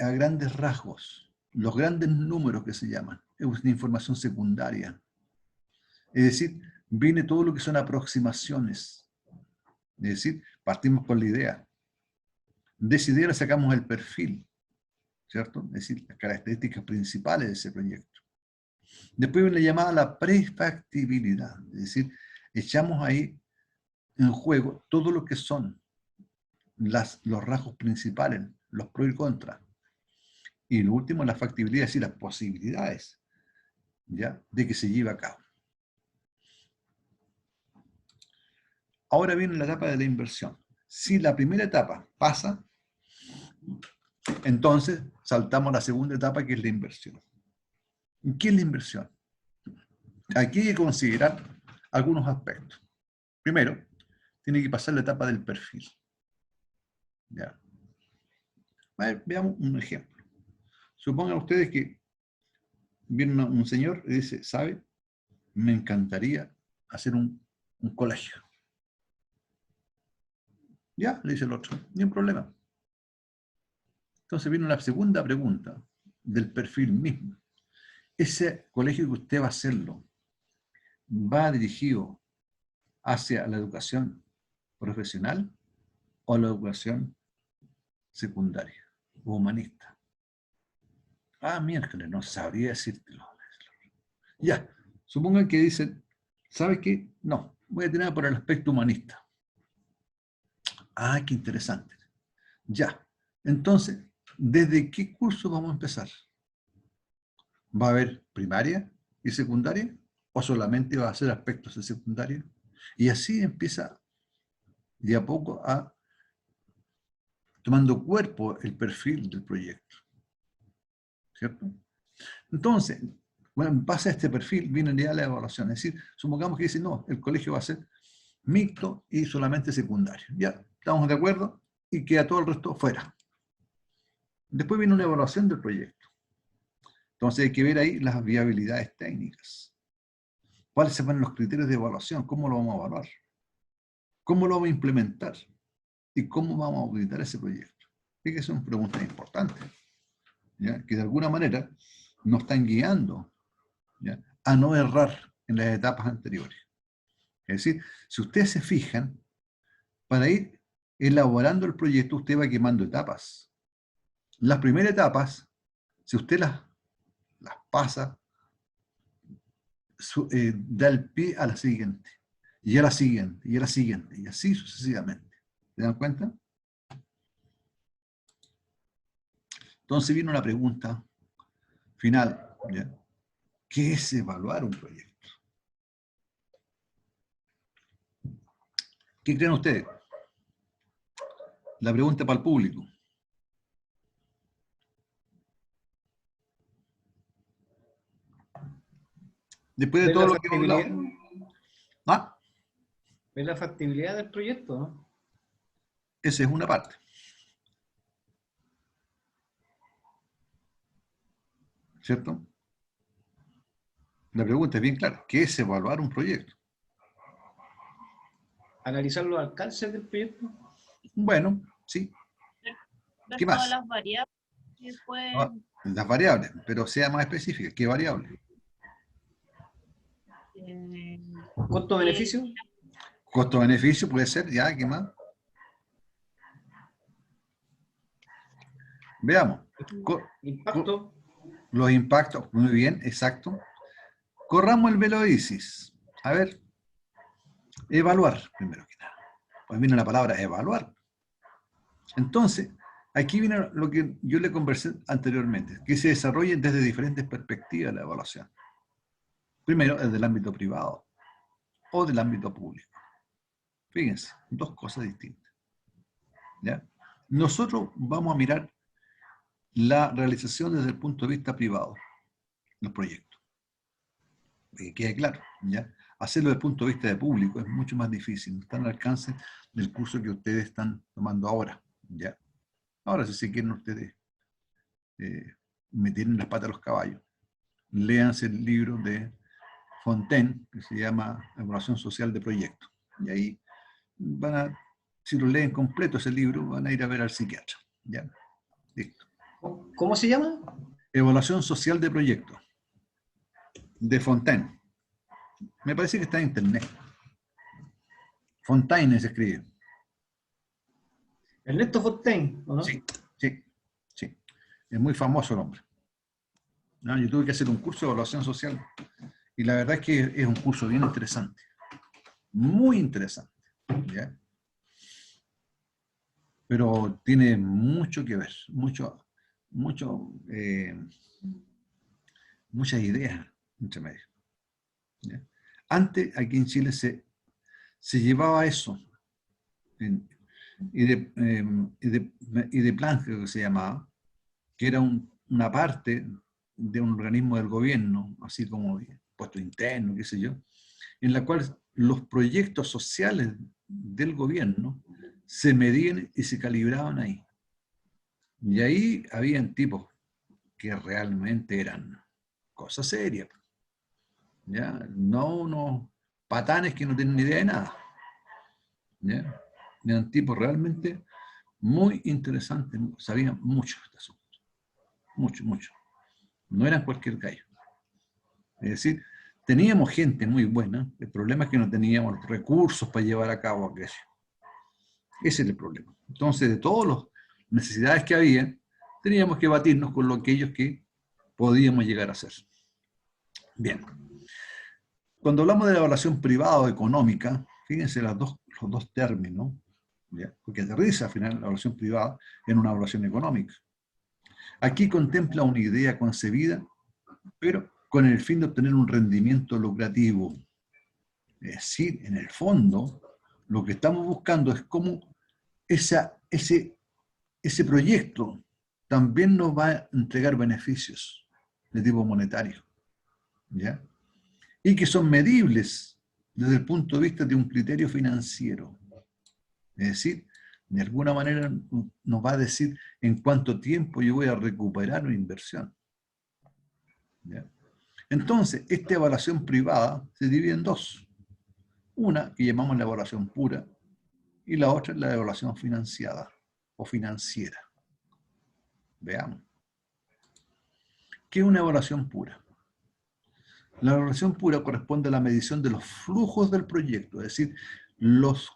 a grandes rasgos, los grandes números que se llaman. Es una información secundaria. Es decir, viene todo lo que son aproximaciones. Es decir, partimos con la idea. De esa idea le sacamos el perfil, ¿cierto? Es decir, las características principales de ese proyecto. Después viene la llamada la prefactibilidad. Es decir, echamos ahí en juego todo lo que son los rasgos principales, los pros y contras. Y lo último, la factibilidad, es decir, las posibilidades, ¿ya?, de que se lleve a cabo. Ahora viene la etapa de la inversión. Si la primera etapa pasa, entonces saltamos a la segunda etapa, que es la inversión. ¿Qué es la inversión? Aquí hay que considerar algunos aspectos. Primero, tiene que pasar la etapa del perfil. ¿Ya? A ver, veamos un ejemplo. Supongan ustedes que viene un señor y dice, ¿sabe? Me encantaría hacer un colegio. Ya, le dice el otro, ni un problema. Entonces viene la segunda pregunta del perfil mismo. ¿Ese colegio que usted va a hacerlo va dirigido hacia la educación profesional o la educación secundaria o humanista? Ah, miércoles, no sabría decírtelo. Ya, supongan que dicen, ¿sabe qué? No, voy a tener por el aspecto humanista. Ah, qué interesante. Ya, entonces, ¿desde qué curso vamos a empezar? ¿Va a haber primaria y secundaria? ¿O solamente va a ser aspectos de secundaria? Y así empieza de a poco a tomando cuerpo el perfil del proyecto. ¿Cierto? Entonces, bueno, en base a este perfil viene ya la evaluación. Es decir, supongamos que dice, no, el colegio va a ser mixto y solamente secundario. Ya, estamos de acuerdo y queda todo el resto fuera. Después viene una evaluación del proyecto. Entonces hay que ver ahí las viabilidades técnicas. ¿Cuáles se van los criterios de evaluación? ¿Cómo lo vamos a evaluar? ¿Cómo lo vamos a implementar? ¿Y cómo vamos a auditar ese proyecto? Fíjense, son preguntas importantes, ¿ya?, que de alguna manera nos están guiando, ¿ya?, a no errar en las etapas anteriores. Es decir, si ustedes se fijan, para ir elaborando el proyecto, usted va quemando etapas. Las primeras etapas, si usted las pasa, da el pie a la siguiente, y a la siguiente, y a la siguiente, y así sucesivamente. ¿Se dan cuenta? Entonces viene una pregunta final, ¿ya? ¿Qué es evaluar un proyecto? ¿Qué creen ustedes? La pregunta para el público. Después de ¿Ver todo la lo que hemos factibilidad? hablado. ¿Ah? ¿Ver la factibilidad del proyecto, no? Esa es una parte. ¿Cierto? La pregunta es bien clara. ¿Qué es evaluar un proyecto? ¿Analizar los alcances del proyecto? Bueno, sí. Ver ¿Qué todas más? las variables y después Ah, las variables, pero sea más específica. ¿Qué variable? eh, ¿Costo-beneficio? Costo-beneficio puede ser, ya, ¿qué más? Veamos. ¿Impacto? Los impactos, muy bien, exacto. Corramos el velo de ISIS. A ver, evaluar, primero que nada. Pues viene la palabra evaluar. Entonces, aquí viene lo que yo le conversé anteriormente, que se desarrolle desde diferentes perspectivas la evaluación. Primero, desde el ámbito privado o del ámbito público. Fíjense, dos cosas distintas. ¿Ya? Nosotros vamos a mirar la realización desde el punto de vista privado, los proyectos. Que quede claro, ¿ya? Hacerlo desde el punto de vista de público es mucho más difícil, no está al alcance del curso que ustedes están tomando ahora, ¿ya? Ahora, si se quieren ustedes meter en las patas a los caballos, léanse el libro de Fontaine, que se llama Evaluación Social de Proyectos. Y ahí van a, si lo leen completo ese libro, van a ir a ver al psiquiatra, ¿ya? Listo. ¿Cómo se llama? Evaluación Social de Proyectos, de Fontaine. Me parece que está en internet. Fontaine se escribe. Ernesto Fontaine, ¿o no? Sí, sí, sí. Es muy famoso el hombre. ¿No? Yo tuve que hacer un curso de evaluación social y la verdad es que es un curso bien interesante. Muy interesante. ¿Ya? Pero tiene mucho que ver, muchas ideas entre medio. ¿Ya? Antes, aquí en Chile se llevaba eso, y de plan, creo que se llamaba, que era una parte de un organismo del gobierno, así como puesto interno, qué sé yo, en la cual los proyectos sociales del gobierno se medían y se calibraban ahí. Y ahí habían tipos que realmente eran cosas serias. ¿Ya? No unos patanes que no tienen ni idea de nada. ¿Ya? Eran tipos realmente muy interesantes, sabían mucho de este asunto. Mucho, mucho. No eran cualquier gallo. Es decir, teníamos gente muy buena, el problema es que no teníamos los recursos para llevar a cabo aquello. Ese es el problema. Entonces, de todas las necesidades que había, teníamos que batirnos con aquellos que podíamos llegar a hacer. Bien. Cuando hablamos de la evaluación privada o económica, fíjense los dos términos, ¿ya? Porque aterriza al final la evaluación privada en una evaluación económica. Aquí contempla una idea concebida, pero con el fin de obtener un rendimiento lucrativo. Es decir, en el fondo, lo que estamos buscando es cómo ese proyecto también nos va a entregar beneficios de tipo monetario, ¿ya? Y que son medibles desde el punto de vista de un criterio financiero. Es decir, de alguna manera nos va a decir en cuánto tiempo yo voy a recuperar una inversión. ¿Ya? Entonces, esta evaluación privada se divide en dos. Una que llamamos la evaluación pura y la otra es la evaluación financiada o financiera. Veamos. ¿Qué es una evaluación pura? La evaluación pura corresponde a la medición de los flujos del proyecto, es decir, los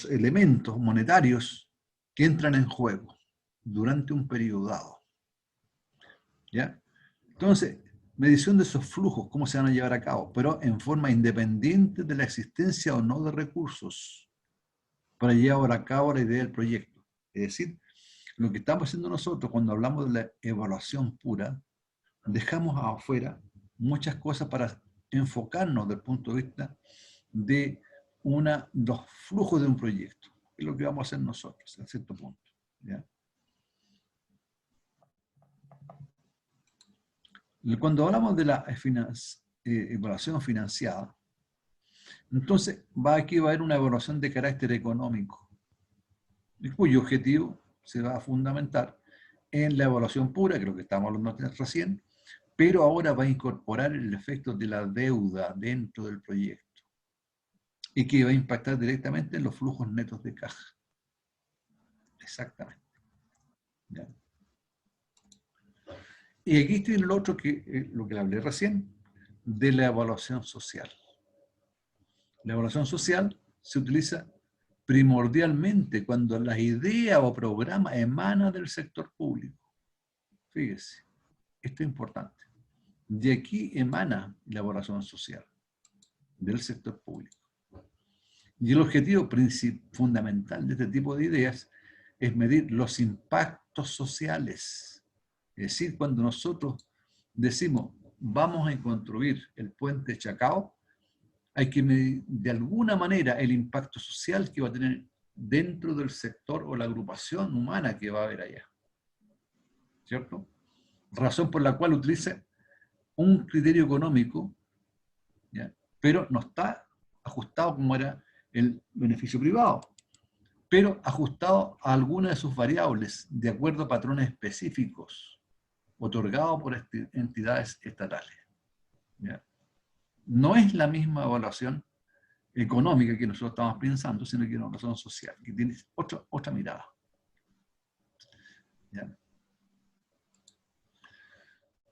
elementos monetarios que entran en juego durante un periodo dado. ¿Ya? Entonces, medición de esos flujos, cómo se van a llevar a cabo, pero en forma independiente de la existencia o no de recursos para llevar a cabo la idea del proyecto. Es decir, lo que estamos haciendo nosotros cuando hablamos de la evaluación pura, dejamos afuera muchas cosas para enfocarnos desde el punto de vista de los flujos de un proyecto, que es lo que vamos a hacer nosotros, a cierto punto. ¿Ya? Cuando hablamos de la evaluación financiada, entonces aquí va a haber una evaluación de carácter económico, cuyo objetivo se va a fundamentar en la evaluación pura, que es lo que estamos hablando recién, pero ahora va a incorporar el efecto de la deuda dentro del proyecto y que va a impactar directamente en los flujos netos de caja. Exactamente. ¿Ya? Y aquí tiene lo otro que lo que le hablé recién, de la evaluación social. La evaluación social se utiliza primordialmente cuando la idea o programa emana del sector público. Fíjese, esto es importante. De aquí emana la evaluación social, del sector público. Y el objetivo fundamental de este tipo de ideas es medir los impactos sociales. Es decir, cuando nosotros decimos, vamos a construir el puente Chacao, hay que medir de alguna manera el impacto social que va a tener dentro del sector o la agrupación humana que va a haber allá. ¿Cierto? Razón por la cual utiliza un criterio económico, ¿ya? Pero no está ajustado como era el beneficio privado, pero ajustado a algunas de sus variables de acuerdo a patrones específicos otorgados por entidades estatales. ¿Ya? No es la misma evaluación económica que nosotros estamos pensando, sino que es una evaluación social, que tiene otra mirada. ¿Ya?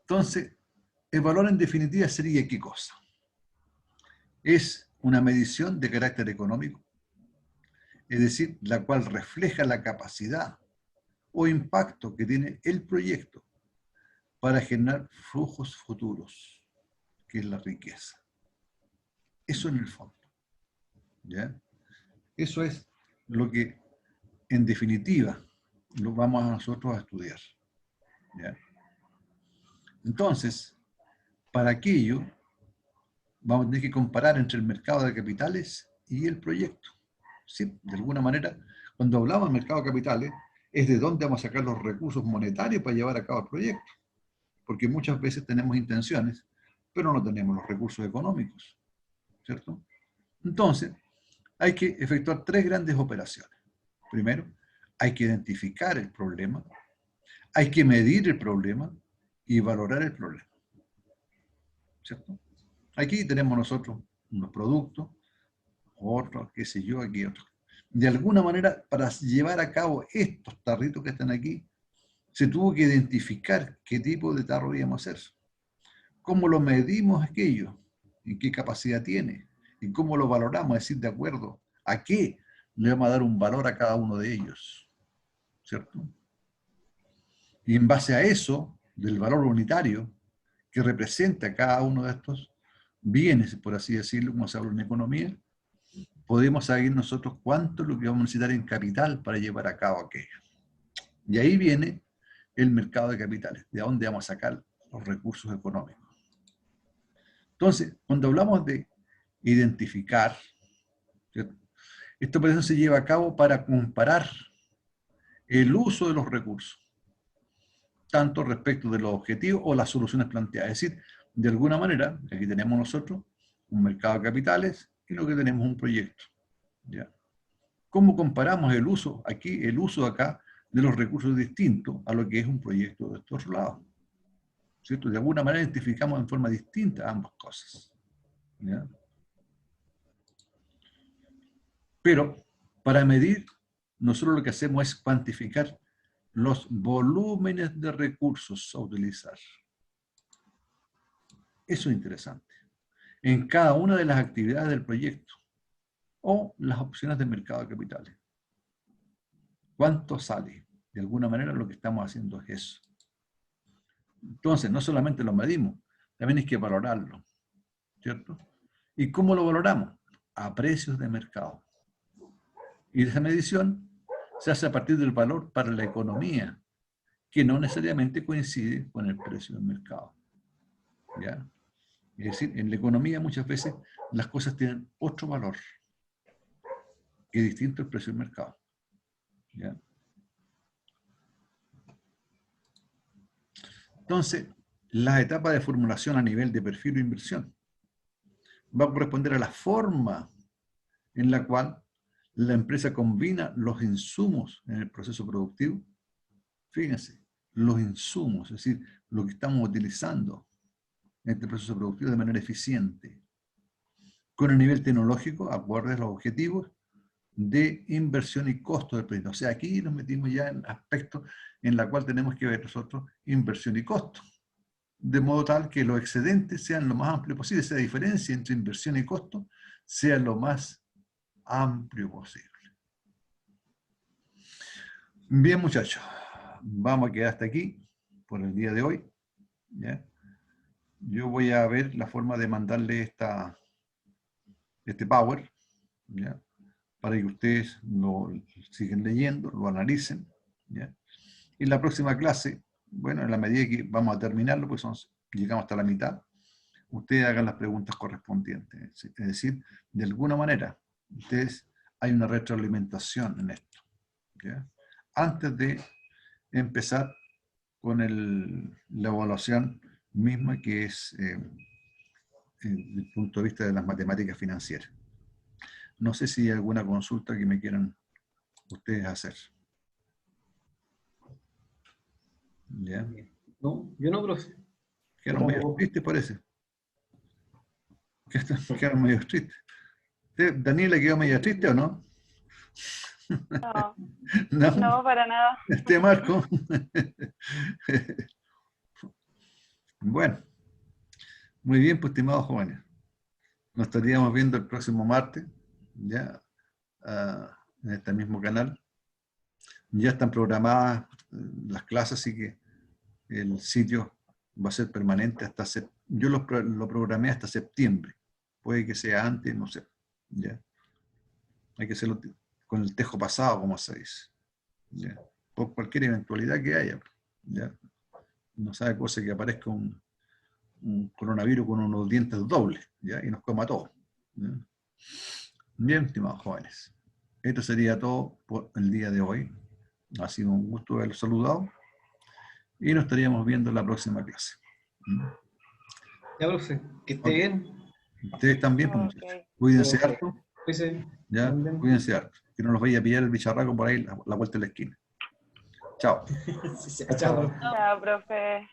Entonces, el valor en definitiva sería ¿qué cosa? Es una medición de carácter económico, es decir, la cual refleja la capacidad o impacto que tiene el proyecto para generar flujos futuros, que es la riqueza. Eso en el fondo. ¿Ya? Eso es lo que, en definitiva, lo vamos a nosotros a estudiar. ¿Ya? Entonces, para aquello, vamos a tener que comparar entre el mercado de capitales y el proyecto. Sí, de alguna manera, cuando hablamos del mercado de capitales, es de dónde vamos a sacar los recursos monetarios para llevar a cabo el proyecto. Porque muchas veces tenemos intenciones, pero no tenemos los recursos económicos. ¿Cierto? Entonces, hay que efectuar tres grandes operaciones. Primero, hay que identificar el problema, hay que medir el problema y valorar el problema. ¿Cierto? Aquí tenemos nosotros unos productos, otros, qué sé yo, aquí otros. De alguna manera, para llevar a cabo estos tarritos que están aquí, se tuvo que identificar qué tipo de tarro íbamos a hacer. ¿Cómo lo medimos aquello? ¿En qué capacidad tiene? ¿Y cómo lo valoramos? Es decir, de acuerdo a qué le vamos a dar un valor a cada uno de ellos. ¿Cierto? Y en base a eso, del valor unitario que representa cada uno de estos bienes, por así decirlo, como se habla en economía, podemos saber nosotros cuánto es lo que vamos a necesitar en capital para llevar a cabo aquello. Y ahí viene el mercado de capitales, de dónde vamos a sacar los recursos económicos. Entonces, cuando hablamos de identificar, ¿cierto? Esto por eso se lleva a cabo para comparar el uso de los recursos, tanto respecto de los objetivos o las soluciones planteadas. Es decir, de alguna manera, aquí tenemos nosotros un mercado de capitales y lo que tenemos un proyecto. ¿Ya? ¿Cómo comparamos el uso aquí, el uso acá, de los recursos distintos a lo que es un proyecto de estos lados? ¿Cierto? De alguna manera identificamos en forma distinta ambas cosas. ¿Ya? Pero para medir, nosotros lo que hacemos es cuantificar los volúmenes de recursos a utilizar. Eso es interesante. En cada una de las actividades del proyecto o las opciones de mercado de capitales. ¿Cuánto sale? De alguna manera lo que estamos haciendo es eso. Entonces, no solamente lo medimos, también hay que valorarlo. ¿Cierto? ¿Y cómo lo valoramos? A precios de mercado. Y esa medición se hace a partir del valor para la economía, que no necesariamente coincide con el precio del mercado. ¿Ya? Es decir, en la economía muchas veces las cosas tienen otro valor que es distinto al precio del mercado. ¿Ya? Entonces, la etapa de formulación a nivel de perfil de inversión va a corresponder a la forma en la cual la empresa combina los insumos en el proceso productivo. Fíjense, los insumos, es decir, lo que estamos utilizando en este proceso productivo de manera eficiente, con el nivel tecnológico, acorde a los objetivos de inversión y costo del proyecto. O sea, aquí nos metimos ya en aspectos en la cual tenemos que ver nosotros inversión y costo, de modo tal que los excedentes sean lo más amplio posible, esa diferencia entre inversión y costo sea lo más amplio posible. Bien, muchachos, vamos a quedar hasta aquí por el día de hoy. ¿Ya? Yo voy a ver la forma de mandarle este Power, ¿ya? para que ustedes lo siguen leyendo, lo analicen, ¿ya? Y la próxima clase, bueno, en la medida que vamos a terminarlo, pues llegamos hasta la mitad, ustedes hagan las preguntas correspondientes. Es decir, de alguna manera, ustedes hay una retroalimentación en esto, ¿ya? Antes de empezar con la evaluación misma, que es desde el punto de vista de las matemáticas financieras. No sé si hay alguna consulta que me quieran ustedes hacer. ¿Ya? No, yo no, profe. Quedaron medio tristes, parece. Quedaron medio tristes. ¿Daniela quedó medio triste o no? No, No, no, para nada. Marco. Bueno, muy bien, pues, estimados jóvenes. Nos estaríamos viendo el próximo martes, ya, en este mismo canal. Ya están programadas las clases, así que el sitio va a ser permanente hasta yo lo programé hasta septiembre. Puede que sea antes, no sé. ¿Ya? Hay que hacerlo con el tejo pasado, como se dice. ¿Ya? Por cualquier eventualidad que haya. ¿Ya? No sabe cosa que aparezca un coronavirus con unos dientes dobles, ¿ya? Y nos coma todo. ¿Ya? Bien, estimados jóvenes. Esto sería todo por el día de hoy. Ha sido un gusto haberlos saludado. Y nos estaríamos viendo en la próxima clase. Ya, profe, que esté bien. Ustedes también, pues, Ok. muchachos. Cuídense Ok. harto. Cuídense. ¿Ya? También. Cuídense harto. Que no los vaya a pillar el bicharraco por ahí la vuelta de la esquina. Chao. Chao. Chao, profe.